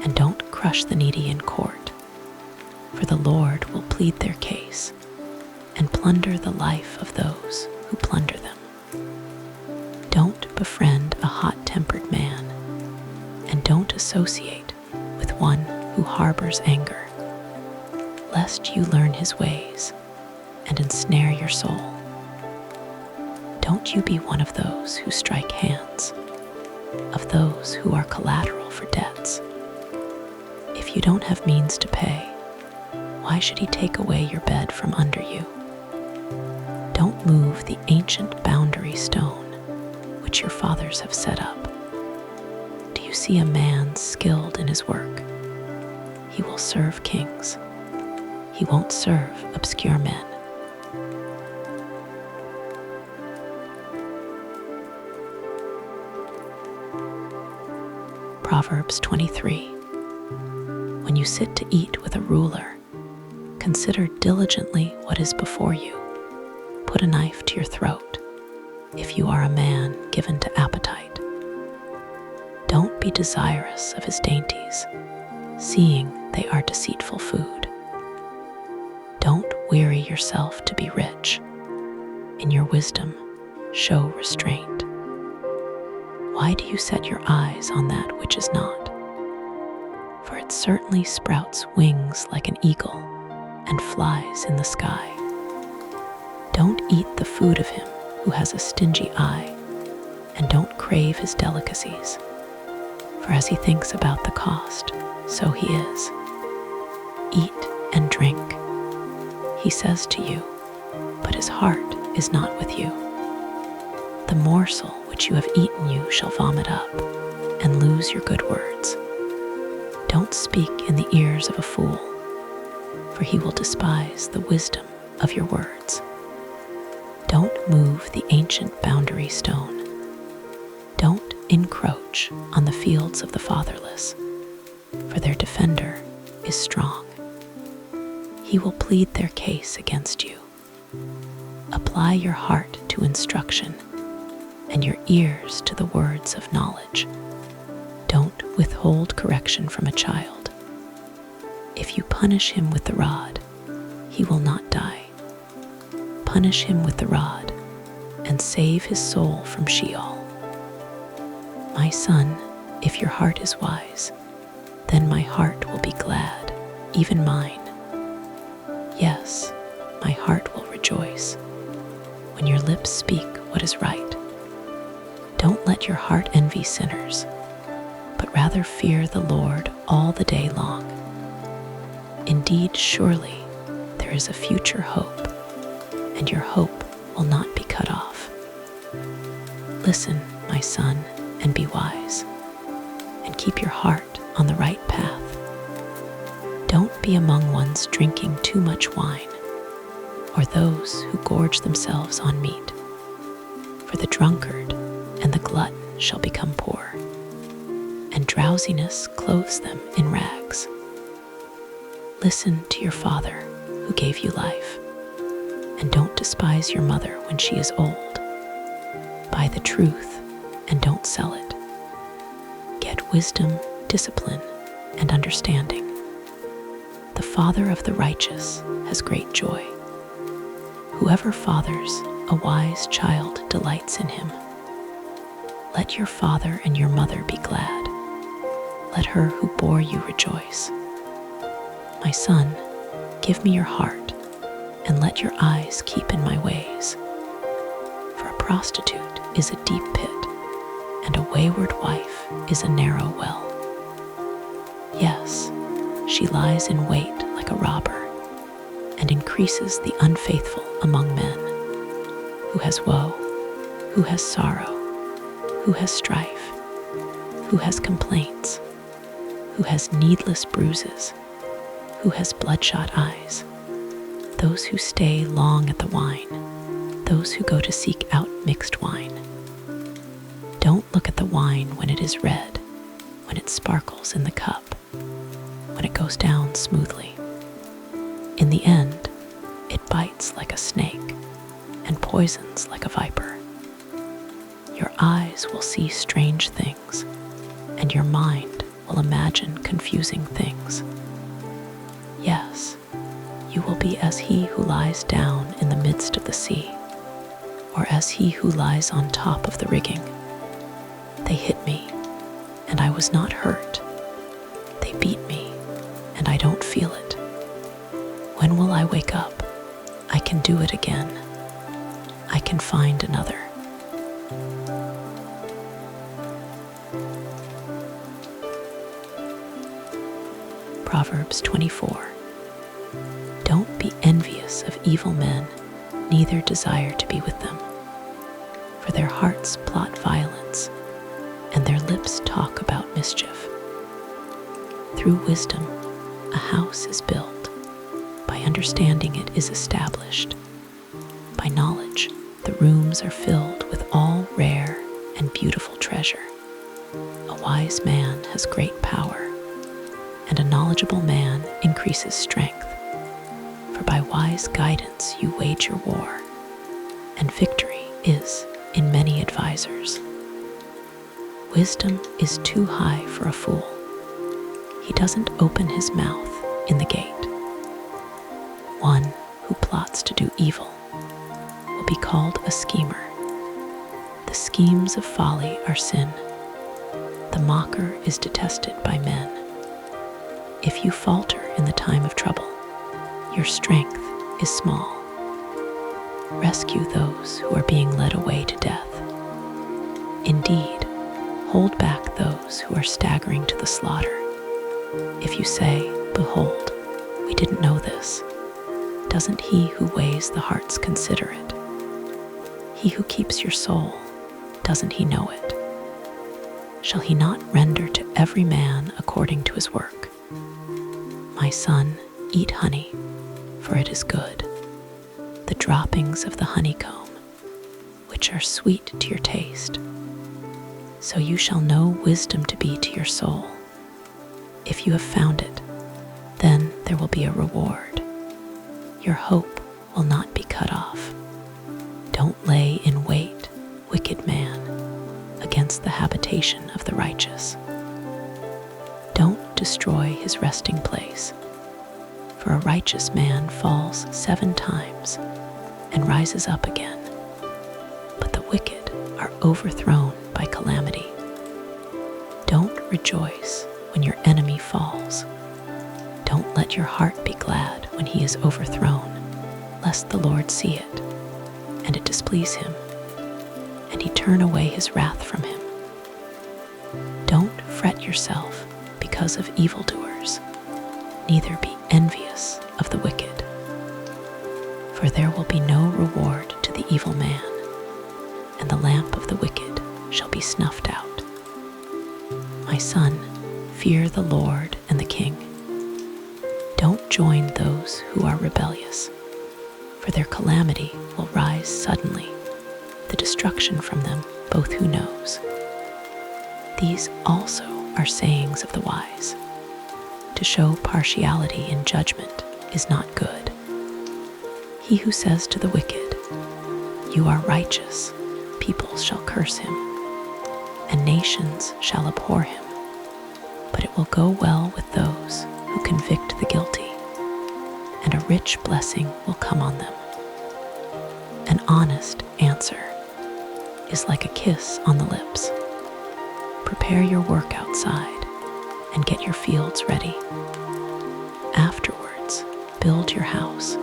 and don't crush the needy in court, for the Lord will plead their case and plunder the life of those who plunder them. Don't befriend a hot-tempered man, and don't associate with one who harbors anger, lest you learn his ways and ensnare your soul. Don't you be one of those who strike hands, of those who are collateral for debts. If you don't have means to pay, why should he take away your bed from under you? Don't move the ancient boundary stone which your fathers have set up. Do you see a man skilled in his work? He will serve kings. He won't serve obscure men. Proverbs 23. When you sit to eat with a ruler, consider diligently what is before you. Put a knife to your throat, if you are a man given to appetite. Don't be desirous of his dainties, seeing they are deceitful food. Don't weary yourself to be rich. In your wisdom, show restraint. Why do you set your eyes on that which is not? For it certainly sprouts wings like an eagle and flies in the sky. Don't eat the food of him who has a stingy eye, and don't crave his delicacies. For as he thinks about the cost, so he is. Eat and drink, he says to you, but his heart is not with you. The morsel which you have eaten you shall vomit up, and lose your good words. Don't speak in the ears of a fool, for he will despise the wisdom of your words. Don't move the ancient boundary stone, encroach on the fields of the fatherless, for their defender is strong. He will plead their case against you. Apply your heart to instruction and your ears to the words of knowledge. Don't withhold correction from a child. If you punish him with the rod, he will not die. Punish him with the rod and save his soul from Sheol. My son, if your heart is wise, then my heart will be glad, even mine. Yes, my heart will rejoice when your lips speak what is right. Don't let your heart envy sinners, but rather fear the Lord all the day long. Indeed, surely there is a future hope, and your hope will not be cut off. Listen, my son, and be wise, and keep your heart on the right path. Don't be among ones drinking too much wine, or those who gorge themselves on meat, for the drunkard and the glutton shall become poor, and drowsiness clothes them in rags. Listen to your father who gave you life, and don't despise your mother when she is old. Buy the truth and don't sell it. Get wisdom, discipline, and understanding. The father of the righteous has great joy. Whoever fathers a wise child delights in him. Let your father and your mother be glad. Let her who bore you rejoice. My son, give me your heart, and let your eyes keep in my ways. For a prostitute is a deep pit, and a wayward wife is a narrow well. Yes, she lies in wait like a robber, and increases the unfaithful among men. Who has woe? Who has sorrow? Who has strife? Who has complaints? Who has needless bruises? Who has bloodshot eyes? Those who stay long at the wine, those who go to seek out mixed wine. Don't look at the wine when it is red, when it sparkles in the cup, when it goes down smoothly. In the end, it bites like a snake and poisons like a viper. Your eyes will see strange things, and your mind will imagine confusing things. Yes, you will be as he who lies down in the midst of the sea, or as he who lies on top of the rigging. They hit me, and I was not hurt. They beat me, and I don't feel it. When will I wake up? I can do it again. I can find another. Proverbs 24. Don't be envious of evil men, neither desire to be with them. For their hearts plot violence, and their lips talk about mischief. Through wisdom, a house is built. By understanding it is established. By knowledge, the rooms are filled with all rare and beautiful treasure. A wise man has great power, and a knowledgeable man increases strength. For by wise guidance you wage your war, and victory is in many advisers. Wisdom is too high for a fool. He doesn't open his mouth in the gate. One who plots to do evil will be called a schemer. The schemes of folly are sin. The mocker is detested by men. If you falter in the time of trouble, your strength is small. Rescue those who are being led away to death. Indeed, hold back those who are staggering to the slaughter. If you say, "Behold, we didn't know this," doesn't he who weighs the hearts consider it? He who keeps your soul, doesn't he know it? Shall he not render to every man according to his work? My son, eat honey, for it is good, the droppings of the honeycomb, which are sweet to your taste. so you shall know wisdom to be to your soul. If you have found it, then there will be a reward. Your hope will not be cut off. Don't lay in wait, wicked man, against the habitation of the righteous. Don't destroy his resting place, for a righteous man falls 7 times and rises up again, but the wicked are overthrown by calamity. Don't rejoice when your enemy falls. Don't let your heart be glad when he is overthrown, lest the Lord see it, and it displease him, and he turn away his wrath from him. Don't fret yourself because of evildoers, neither be envious of the wicked, for there will be no reward to the evil man, and the lamp of the wicked shall be snuffed out. My son, fear the Lord and the king. Don't join those who are rebellious, for their calamity will rise suddenly, the destruction from them both who knows. These also are sayings of the wise. To show partiality in judgment is not good. He who says to the wicked, "You are righteous," peoples shall curse him, and nations shall abhor him. But it will go well with those who convict the guilty, and a rich blessing will come on them. An honest answer is like a kiss on the lips. Prepare your work outside and get your fields ready. Afterwards, build your house.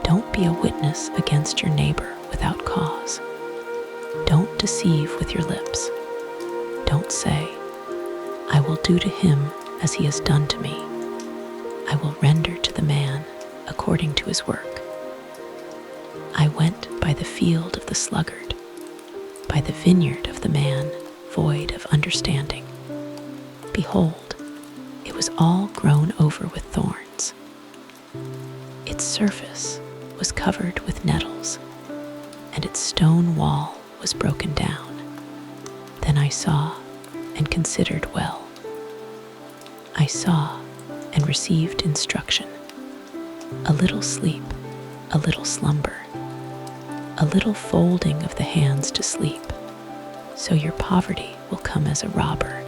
Don't be a witness against your neighbor without cause. Don't deceive with your lips. Don't say, "I will do to him as he has done to me. I will render to the man according to his work." I went by the field of the sluggard, by the vineyard of the man void of understanding. Behold, it was all grown over with thorns. Its surface was covered with nettles, and its stone wall was broken down. Then I saw and considered well. I saw and received instruction. A little sleep, a little slumber, a little folding of the hands to sleep. So your poverty will come as a robber,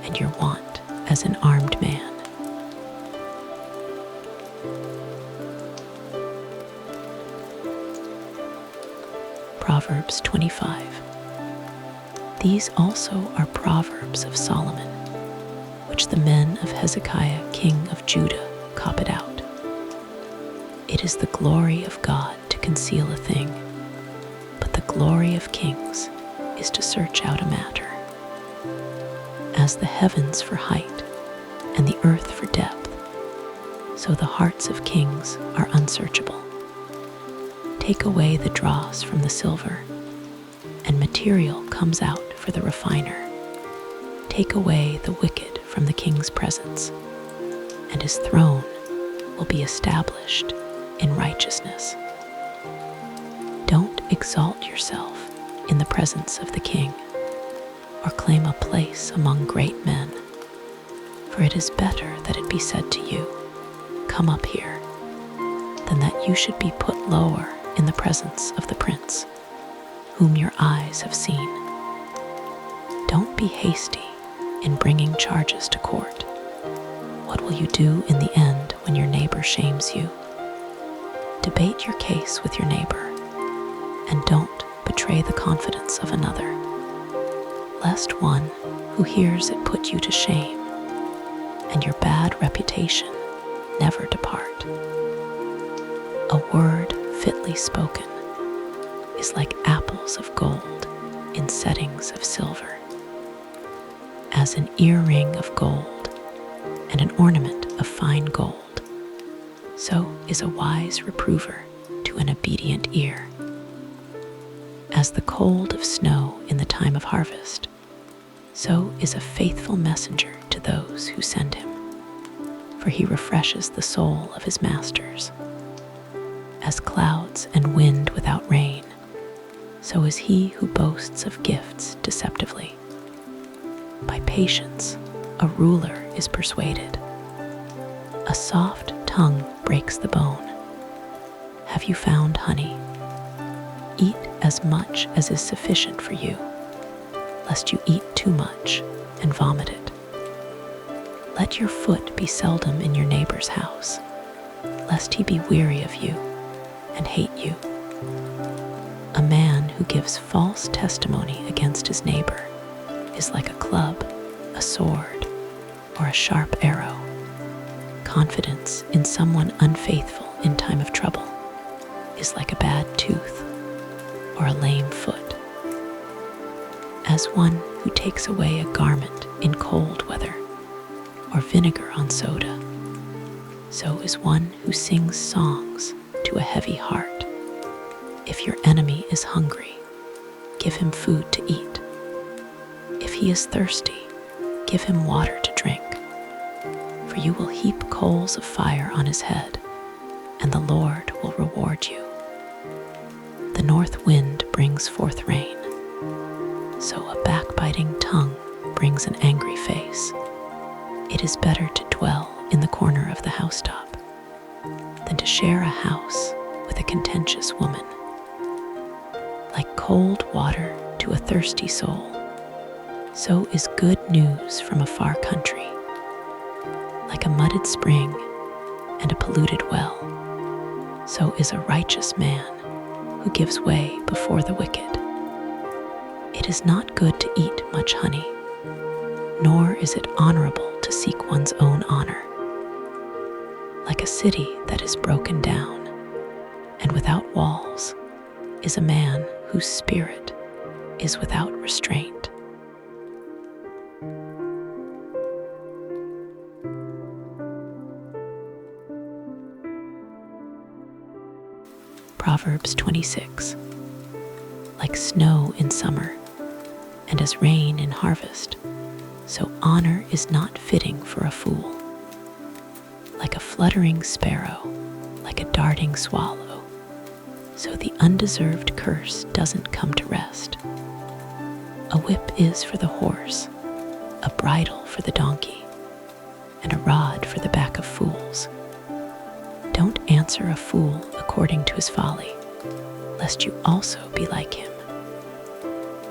and your want as an armed man. Proverbs 25. These also are proverbs of Solomon, which the men of Hezekiah king of Judah copied out. It is the glory of God to conceal a thing, but the glory of kings is to search out a matter. As the heavens for height and the earth for depth, so the hearts of kings are unsearchable. Take away the dross from the silver, and material comes out for the refiner. Take away the wicked from the king's presence, and his throne will be established in righteousness. Don't exalt yourself in the presence of the king, or claim a place among great men, for it is better that it be said to you, "Come up here," than that you should be put lower in the presence of the prince, whom your eyes have seen. Don't be hasty in bringing charges to court. What will you do in the end when your neighbor shames you? Debate your case with your neighbor, and don't betray the confidence of another, lest one who hears it put you to shame, and your bad reputation never depart. A word fitly spoken is like apples of gold in settings of silver. As an earring of gold and an ornament of fine gold, so is a wise reprover to an obedient ear. As the cold of snow in the time of harvest, so is a faithful messenger to those who send him, for he refreshes the soul of his masters. As clouds and wind without rain, so is he who boasts of gifts deceptively. By patience, a ruler is persuaded. A soft tongue breaks the bone. Have you found honey? Eat as much as is sufficient for you, lest you eat too much and vomit it. Let your foot be seldom in your neighbor's house, lest he be weary of you and hate you. A man who gives false testimony against his neighbor is like a club, a sword, or a sharp arrow. Confidence in someone unfaithful in time of trouble is like a bad tooth or a lame foot. As one who takes away a garment in cold weather or vinegar on soda, so is one who sings songs to a heavy heart. If your enemy is hungry, give him food to eat. If he is thirsty, give him water to drink. For you will heap coals of fire on his head, and the Lord will reward you. The north wind brings forth rain, so a backbiting tongue brings an angry face. It is better to dwell in the corner of the housetop than to share a house with a contentious woman. Like cold water to a thirsty soul, so is good news from a far country. Like a mudded spring and a polluted well, so is a righteous man who gives way before the wicked. It is not good to eat much honey, nor is it honorable to seek one's own honor. Like a city that is broken down and without walls is a man whose spirit is without restraint. Proverbs 26. Like snow in summer, and as rain in harvest, so honor is not fitting for a fool. Like a fluttering sparrow, like a darting swallow, so the undeserved curse doesn't come to rest. A whip is for the horse, a bridle for the donkey, and a rod for the back of fools. Don't answer a fool according to his folly, lest you also be like him.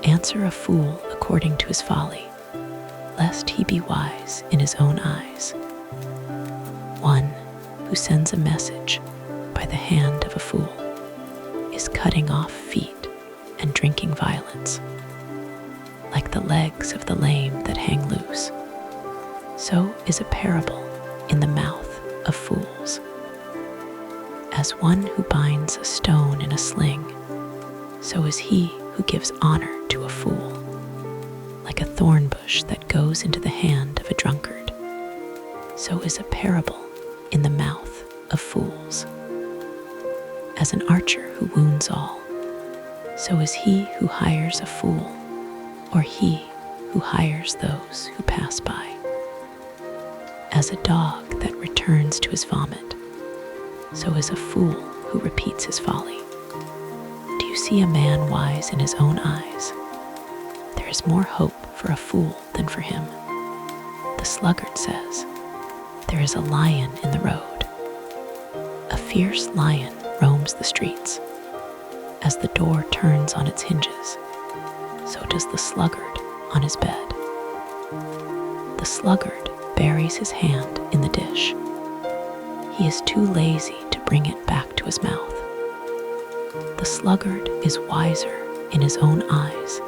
Answer a fool according to his folly, lest he be wise in his own eyes. One who sends a message by the hand of a fool is cutting off feet and drinking violence. Like the legs of the lame that hang loose, so is a parable in the mouth of fools. As one who binds a stone in a sling, so is he who gives honor to a fool. Like a thorn bush that goes into the hand of a drunkard, so is a parable in the mouth of fools. As an archer who wounds all, so is he who hires a fool, or he who hires those who pass by. As a dog that returns to his vomit, so is a fool who repeats his folly. Do you see a man wise in his own eyes? There is more hope for a fool than for him. The sluggard says, "There is a lion in the road." A fierce lion roams the streets. As the door turns on its hinges, so does the sluggard on his bed. The sluggard buries his hand in the dish. He is too lazy to bring it back to his mouth. The sluggard is wiser in his own eyes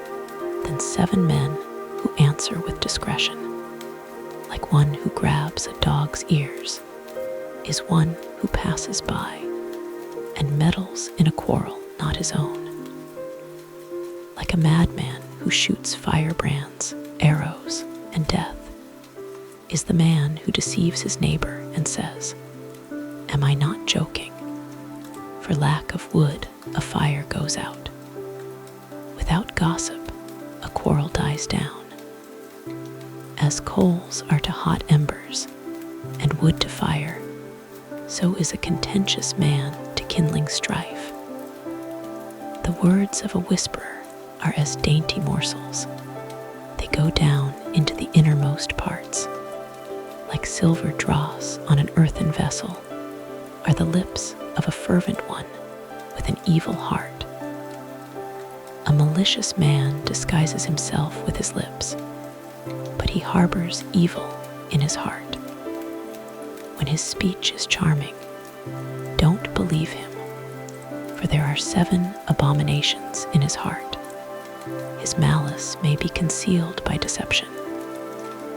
than 7 men who answer with discretion. Like one who grabs a dog's ears is one who passes by and meddles in a quarrel not his own. Like a madman who shoots firebrands, arrows, and death is the man who deceives his neighbor and says, "Am I not joking?" For lack of wood, a fire goes out. Without gossip, a quarrel dies down. As coals are to hot embers, and wood to fire, so is a contentious man to kindling strife. The The words of a whisperer are as dainty morsels. They go down into the innermost parts. Like silver dross on an earthen vessel are the lips of a fervent one with an evil heart. A malicious man disguises himself with his lips, but he harbors evil in his heart. When his speech is charming, don't believe him, for there are 7 abominations in his heart. His malice may be concealed by deception,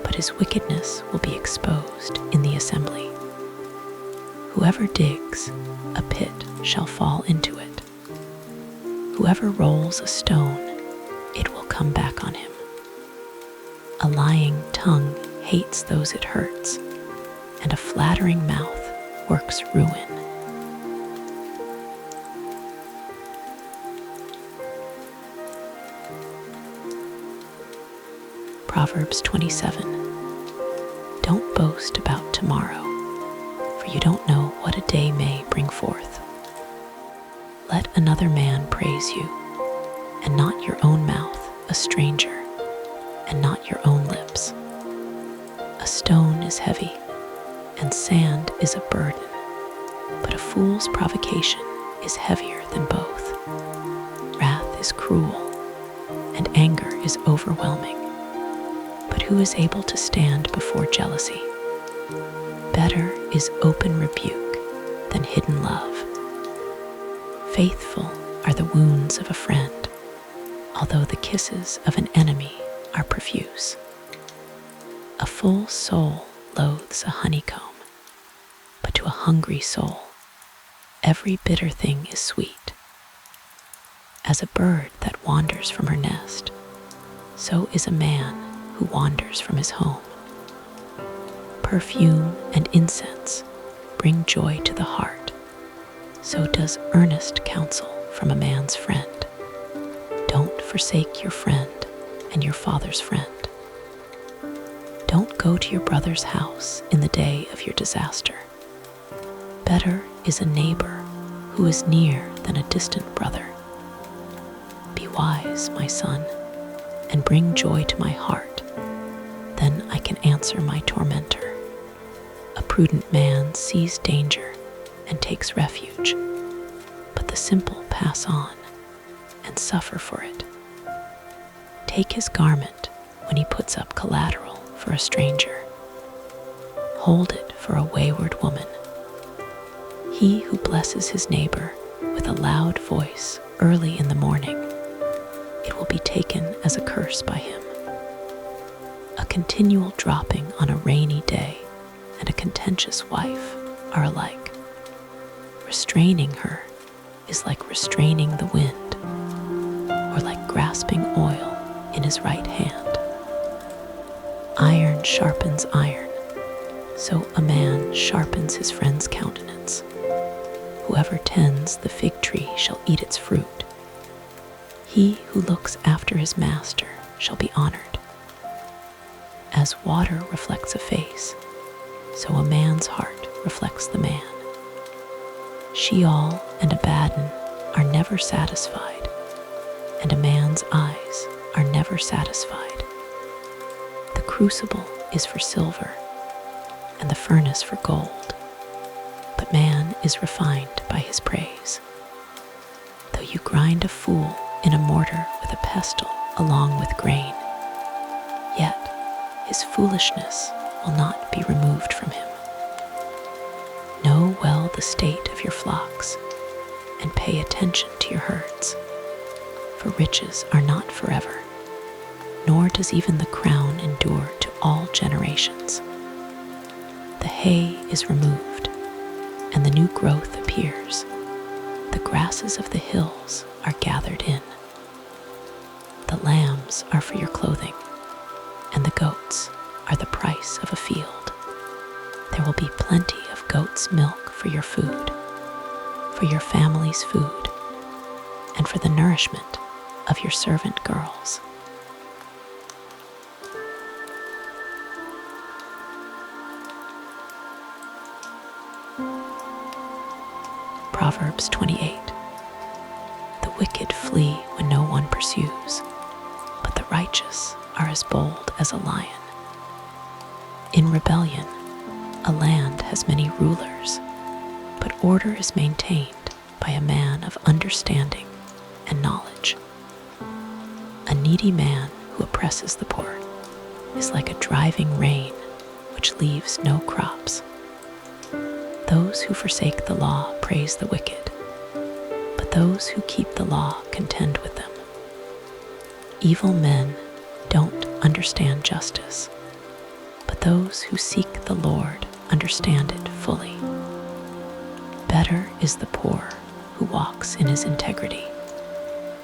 but his wickedness will be exposed in the assembly. Whoever digs a pit shall fall into it. Whoever rolls a stone, it will come back on him. A lying tongue hates those it hurts, and a flattering mouth works ruin. Proverbs 27. Don't boast about tomorrow, for you don't know what a day may bring forth. Let another man praise you, and not your own mouth, a stranger, and not your own lips. A stone is heavy, and sand is a burden, but a fool's provocation is heavier than both. Wrath is cruel, and anger is overwhelming. But who is able to stand before jealousy? Better is open rebuke than hidden love. Faithful are the wounds of a friend, although the kisses of an enemy are profuse. A full soul loathes a honeycomb, but to a hungry soul, every bitter thing is sweet. As a bird that wanders from her nest, so is a man who wanders from his home. Perfume and incense bring joy to the heart, so does earnest counsel from a man's friend. Don't forsake your friend and your father's friend. Don't go to your brother's house in the day of your disaster. Better is a neighbor who is near than a distant brother. Be wise, my son, and bring joy to my heart. Then I can answer my tormentor. A prudent man sees danger and takes refuge, but the simple pass on and suffer for it. Take his garment when he puts up collateral for a stranger. Hold it for a wayward woman. He who blesses his neighbor with a loud voice early in the morning, it will be taken as a curse by him. A continual dropping on a rainy day and a contentious wife are alike. Restraining her is like restraining the wind, or like grasping oil in his right hand. Iron sharpens iron, so a man sharpens his friend's countenance. Whoever tends the fig tree shall eat its fruit. He who looks after his master shall be honored. As water reflects a face, so a man's heart reflects the man. Sheol and Abaddon are never satisfied, and a man's eyes are never satisfied. The crucible is for silver, and the furnace for gold, but man is refined by his praise. Though you grind a fool in a mortar with a pestle along with grain, yet his foolishness will not be removed from him. Know well the state of your flocks, and pay attention to your herds, for riches are not forever, nor does even the crown endure to all generations. The hay is removed, and the new growth appears. The grasses of the hills are gathered in. The lambs are for your clothing, and the goats are the price of a field. There will be plenty of goat's milk for your food, for your family's food, and for the nourishment of your servant girls. Proverbs 28. The wicked flee when no one pursues, but the righteous are as bold as a lion. In rebellion, a land has many rulers, but order is maintained by a man of understanding and knowledge. A needy man who oppresses the poor is like a driving rain which leaves no crops. Those who forsake the law praise the wicked, but those who keep the law contend with them. Evil men don't understand justice, but those who seek the Lord understand it fully. Better is the poor who walks in his integrity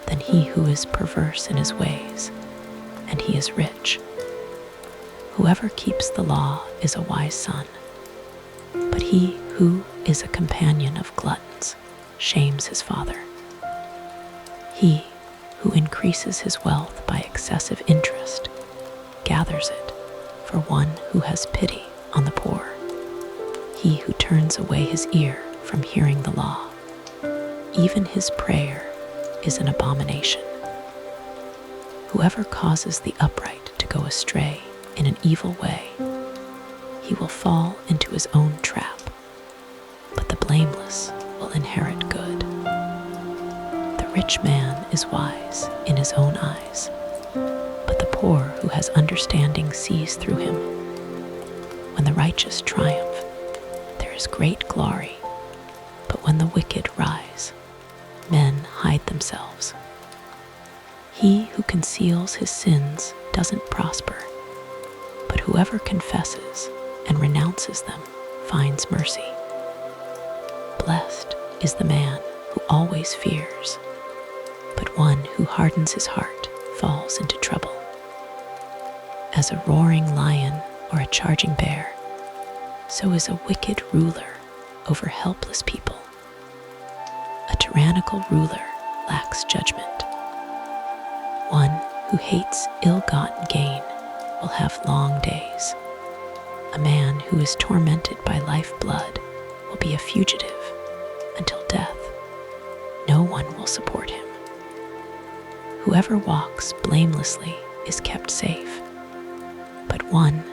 than he who is perverse in his ways, and he is rich. Whoever keeps the law is a wise son, but he who is a companion of gluttons shames his father. He who increases his wealth by excessive interest gathers it for one who has pity on the poor. He who turns away his ear from hearing the law, even his prayer is an abomination. Whoever causes the upright to go astray in an evil way, he will fall into his own trap, but the blameless will inherit good. The rich man is wise in his own eyes, but the poor who has understanding sees through him. When the righteous triumph, there is great glory, but when the wicked rise, men hide themselves. He who conceals his sins doesn't prosper, but whoever confesses and renounces them finds mercy. Blessed is the man who always fears, but one who hardens his heart falls into trouble. As a roaring lion or a charging bear, so is a wicked ruler over helpless people. A tyrannical ruler lacks judgment. One who hates ill-gotten gain will have long days. A man who is tormented by lifeblood will be a fugitive until death. No one will support him. Whoever walks blamelessly is kept safe, but one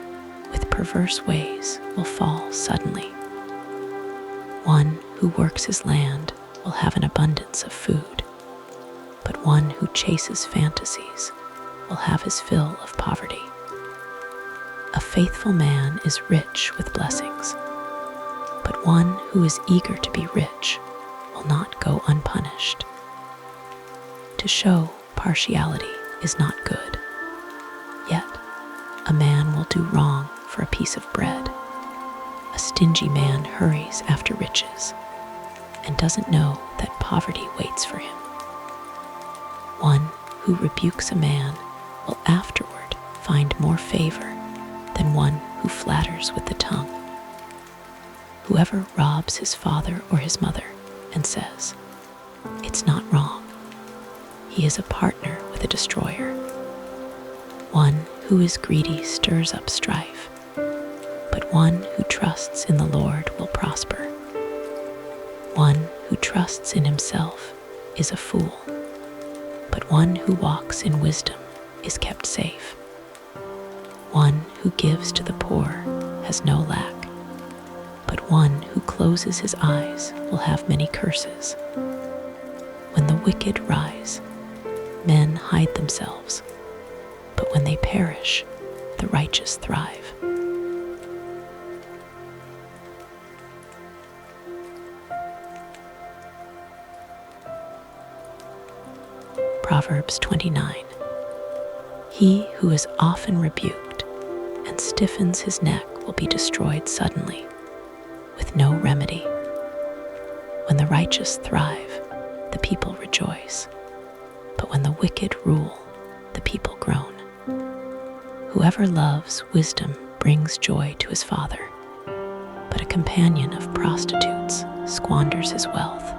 with perverse ways will fall suddenly. One who works his land will have an abundance of food, but one who chases fantasies will have his fill of poverty. A faithful man is rich with blessings, but one who is eager to be rich will not go unpunished. To show partiality is not good, yet a man will do wrong for a piece of bread. A stingy man hurries after riches and doesn't know that poverty waits for him. One who rebukes a man will afterward find more favor than one who flatters with the tongue. Whoever robs his father or his mother and says, "It's not wrong," he is a partner with a destroyer. One who is greedy stirs up strife, but one who trusts in the Lord will prosper. One who trusts in himself is a fool, but one who walks in wisdom is kept safe. One who gives to the poor has no lack, but one who closes his eyes will have many curses. When the wicked rise, men hide themselves, but when they perish, the righteous thrive. Proverbs 29. He who is often rebuked and stiffens his neck will be destroyed suddenly, with no remedy. When the righteous thrive, the people rejoice, but when the wicked rule, the people groan. Whoever loves wisdom brings joy to his father, but a companion of prostitutes squanders his wealth.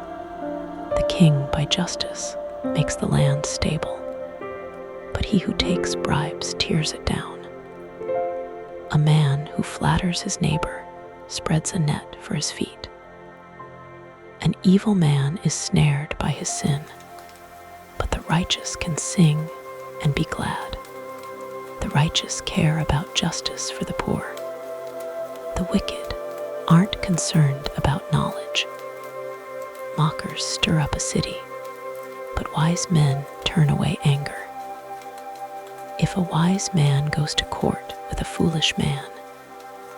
The king by justice makes the land stable, but he who takes bribes tears it down. A man who flatters his neighbor spreads a net for his feet. An evil man is snared by his sin, righteous can sing and be glad. The righteous care about justice for the poor. The wicked aren't concerned about knowledge. Mockers stir up a city, but wise men turn away anger. If a wise man goes to court with a foolish man,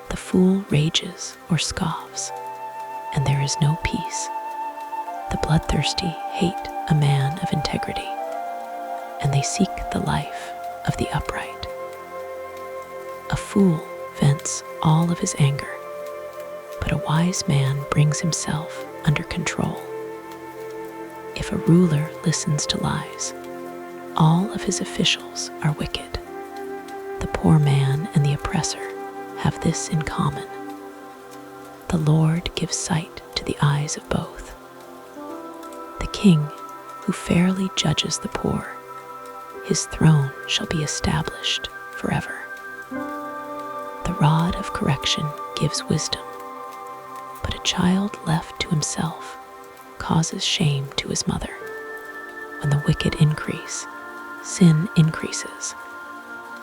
the fool rages or scoffs, and there is no peace. The bloodthirsty hate a man of integrity, and they seek the life of the upright. A fool vents all of his anger, but a wise man brings himself under control. If a ruler listens to lies, all of his officials are wicked. The poor man and the oppressor have this in common. The Lord gives sight to the eyes of both. The king who fairly judges the poor, his throne shall be established forever. The rod of correction gives wisdom, but a child left to himself causes shame to his mother. When the wicked increase, sin increases,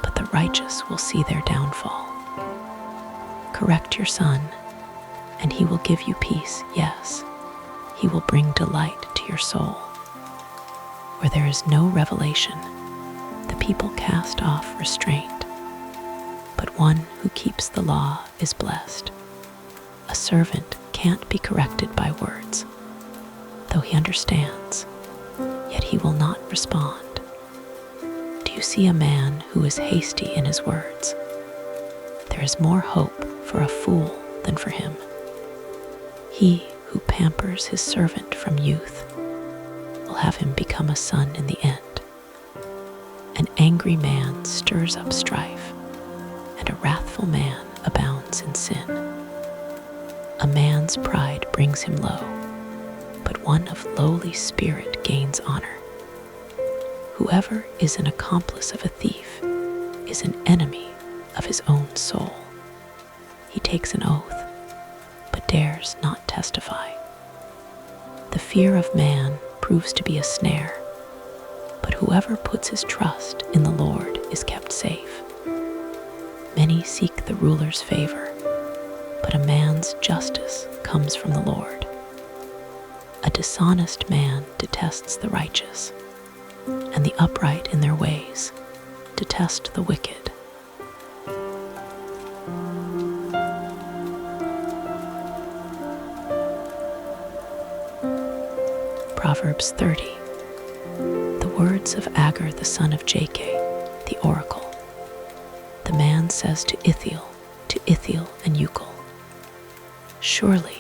but the righteous will see their downfall. Correct your son, and he will give you peace. Yes, he will bring delight to your soul. Where there is no revelation, the people cast off restraint, but one who keeps the law is blessed. A servant can't be corrected by words. Though he understands, yet he will not respond. Do you see a man who is hasty in his words? There is more hope for a fool than for him. He who pampers his servant from youth will have him become a son in the end. An angry man stirs up strife, and a wrathful man abounds in sin. A man's pride brings him low, but one of lowly spirit gains honor. Whoever is an accomplice of a thief is an enemy of his own soul. He takes an oath, but dares not testify. The fear of man proves to be a snare, but whoever puts his trust in the Lord is kept safe. Many seek the ruler's favor, but a man's justice comes from the Lord. A dishonest man detests the righteous, and the upright in their ways detest the wicked. Proverbs 30. The words of Agur the son of Jakeh, the oracle. The man says to Ithiel and Ucal, surely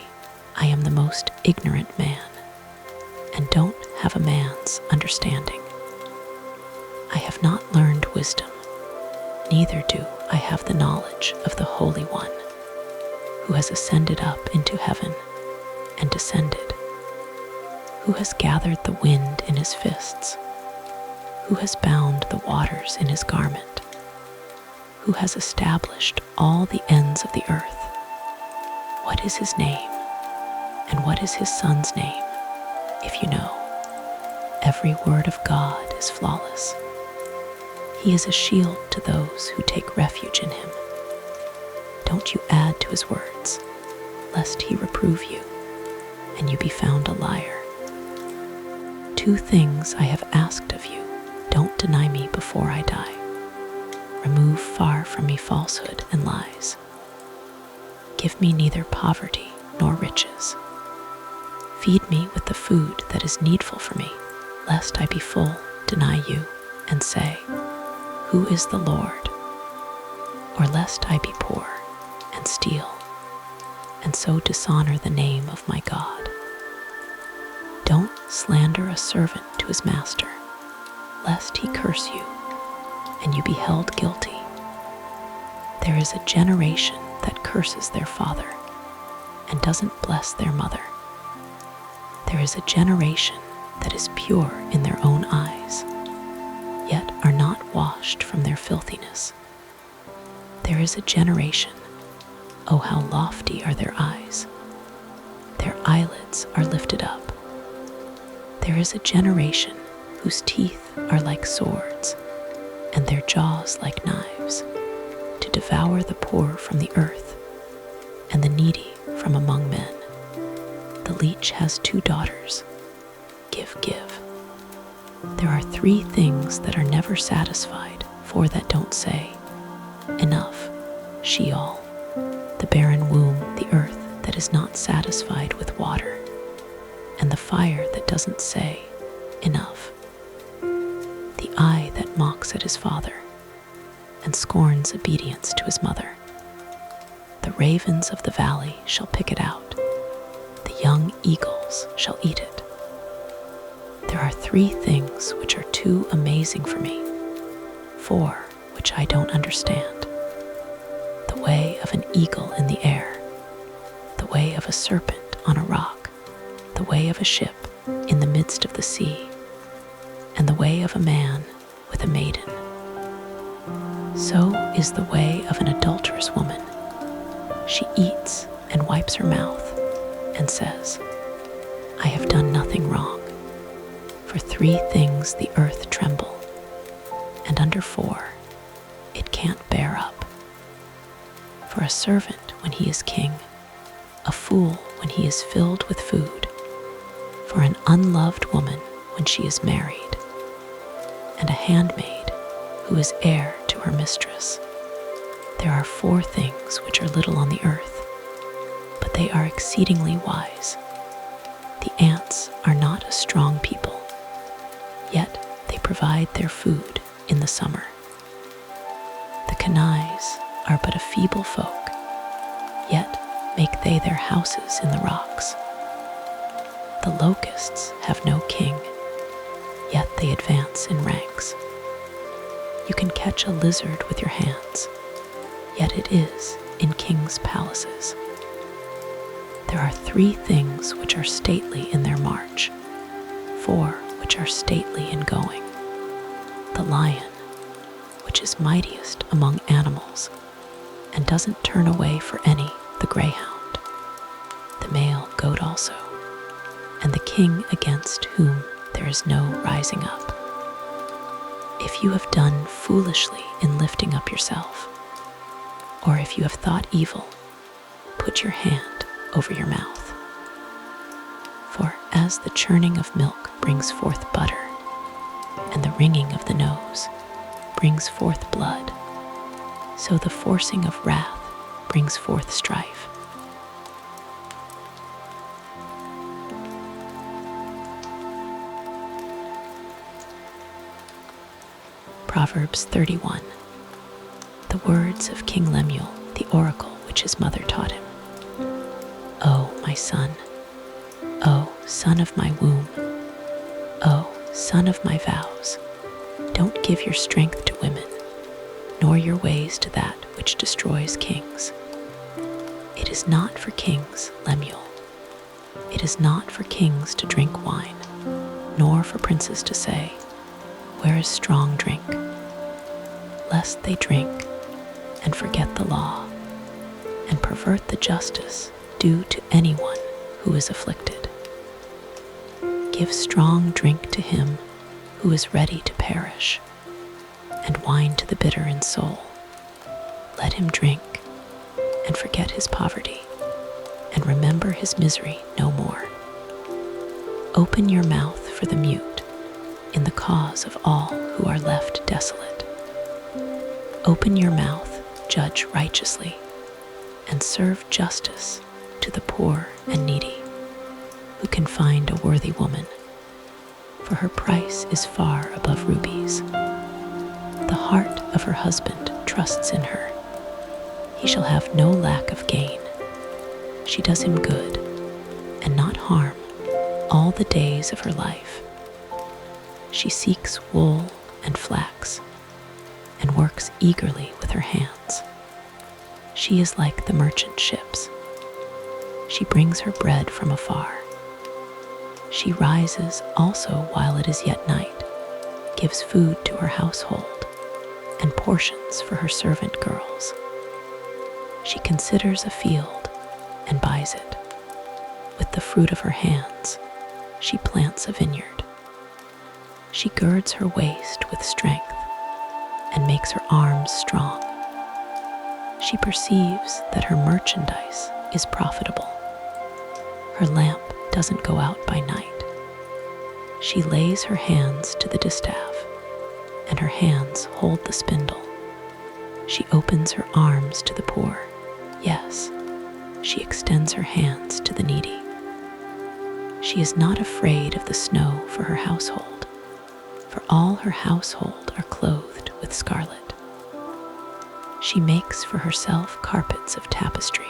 I am the most ignorant man, and don't have a man's understanding. I have not learned wisdom, neither do I have the knowledge of the Holy One, who has ascended up into heaven and descended, who has gathered the wind in his fists, who has bound the waters in his garment, who has established all the ends of the earth. What is his name, and what is his son's name, if you know? Every word of God is flawless. He is a shield to those who take refuge in him. Don't you add to his words, lest he reprove you, and you be found a liar. 2 things I have asked of you. Don't deny me before I die. Remove far from me falsehood and lies. Give me neither poverty nor riches. Feed me with the food that is needful for me, lest I be full, deny you, and say, who is the Lord? Or lest I be poor and steal, and so dishonor the name of my God. Don't slander a servant to his master, lest he curse you, and you be held guilty. There is a generation that curses their father, and doesn't bless their mother. There is a generation that is pure in their own eyes, yet are not washed from their filthiness. There is a generation, oh how lofty are their eyes. Their eyelids are lifted up. There is a generation whose teeth are like swords, and their jaws like knives, to devour the poor from the earth, and the needy from among men. The leech has 2 daughters. Give, give. There are 3 things that are never satisfied, 4 that don't say, enough. Sheol, the barren womb, the earth that is not satisfied with water, and the fire that doesn't say, enough. The eye that mocks at his father, and scorns obedience to his mother. The ravens of the valley shall pick it out. The young eagles shall eat it. There are 3 things which are too amazing for me, 4 which I don't understand. The way of an eagle in the air, the way of a serpent on a rock, the way of a ship in the midst of the sea, and the way of a man with a maiden. So is the way of an adulterous woman. She eats and wipes her mouth and says, I have done nothing wrong. For 3 things the earth tremble, and under 4 it can't bear up. For a servant when he is king, a fool when he is filled with food, for an unloved woman when she is married, and a handmaid who is heir to her mistress. There are 4 things which are little on the earth, but they are exceedingly wise. The ants are not a strong people, yet they provide their food in the summer. The canaries are but a feeble folk, yet make they their houses in the rocks. The locusts have no king, yet they advance in ranks. You can catch a lizard with your hands, yet it is in kings' palaces. There are 3 things which are stately in their march, 4 which are stately in going. The lion, which is mightiest among animals, and doesn't turn away for any, the greyhound, the male goat also, and the king against whom there is no rising up. If you have done foolishly in lifting up yourself, or if you have thought evil, put your hand over your mouth. For as the churning of milk brings forth butter, and the wringing of the nose brings forth blood, so the forcing of wrath brings forth strife. Proverbs 31. The words of King Lemuel, the oracle which his mother taught him. O my son, O son of my womb, O son of my vows, don't give your strength to women, nor your ways to that which destroys kings. It is not for kings, Lemuel. It is not for kings to drink wine, nor for princes to say, where is strong drink? Lest they drink and forget the law, and pervert the justice due to anyone who is afflicted. Give strong drink to him who is ready to perish, and wine to the bitter in soul. Let him drink and forget his poverty, and remember his misery no more. Open your mouth for the mute in the cause of all who are left desolate. Open your mouth, judge righteously, and serve justice to the poor and needy, who can find a worthy woman, for her price is far above rubies. The heart of her husband trusts in her. He shall have no lack of gain. She does him good and not harm all the days of her life. She seeks wool and flax, and works eagerly with her hands. She is like the merchant ships. She brings her bread from afar. She rises also while it is yet night, gives food to her household, and portions for her servant girls. She considers a field and buys it. With the fruit of her hands, she plants a vineyard. She girds her waist with strength and makes her arms strong. She perceives that her merchandise is profitable. Her lamp doesn't go out by night. She lays her hands to the distaff, and her hands hold the spindle. She opens her arms to the poor. Yes, she extends her hands to the needy. She is not afraid of the snow for her household, for all her household are clothed with scarlet. She makes for herself carpets of tapestry.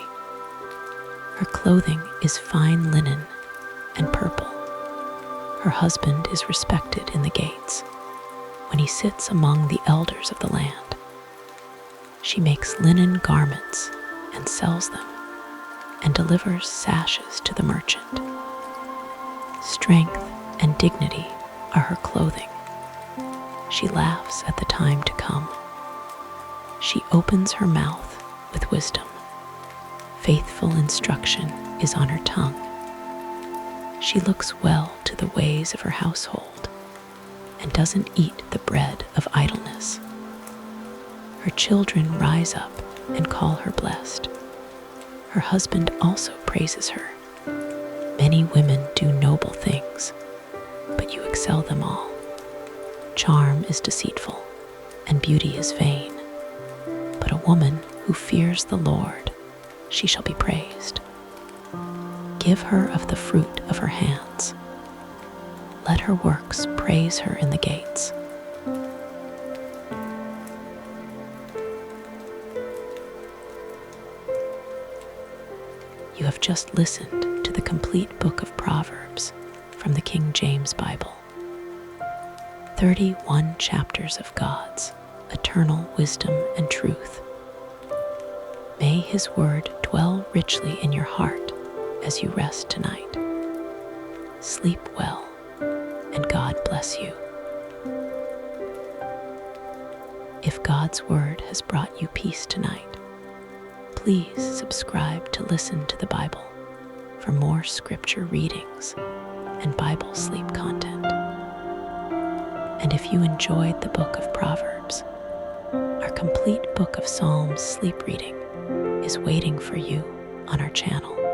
Her clothing is fine linen and purple. Her husband is respected in the gates when he sits among the elders of the land. She makes linen garments and sells them, and delivers sashes to the merchant. Strength and dignity are her clothing. She laughs at the time to come. She opens her mouth with wisdom. Faithful instruction is on her tongue. She looks well to the ways of her household and doesn't eat the bread of idleness. Her children rise up and call her blessed. Her husband also praises her. Many women do noble things, but you excel them all. Charm is deceitful, and beauty is vain. But a woman who fears the Lord, she shall be praised. Give her of the fruit of her hands. Let her works praise her in the gates. You have just listened to the complete Book of Proverbs from the King James Bible. 31 chapters of God's eternal wisdom and truth. May His word dwell richly in your heart as you rest tonight. Sleep well, and God bless you. If God's word has brought you peace tonight, please subscribe to Listen to the Bible for more scripture readings and Bible sleep content. And if you enjoyed the Book of Proverbs, our complete Book of Psalms sleep reading is waiting for you on our channel.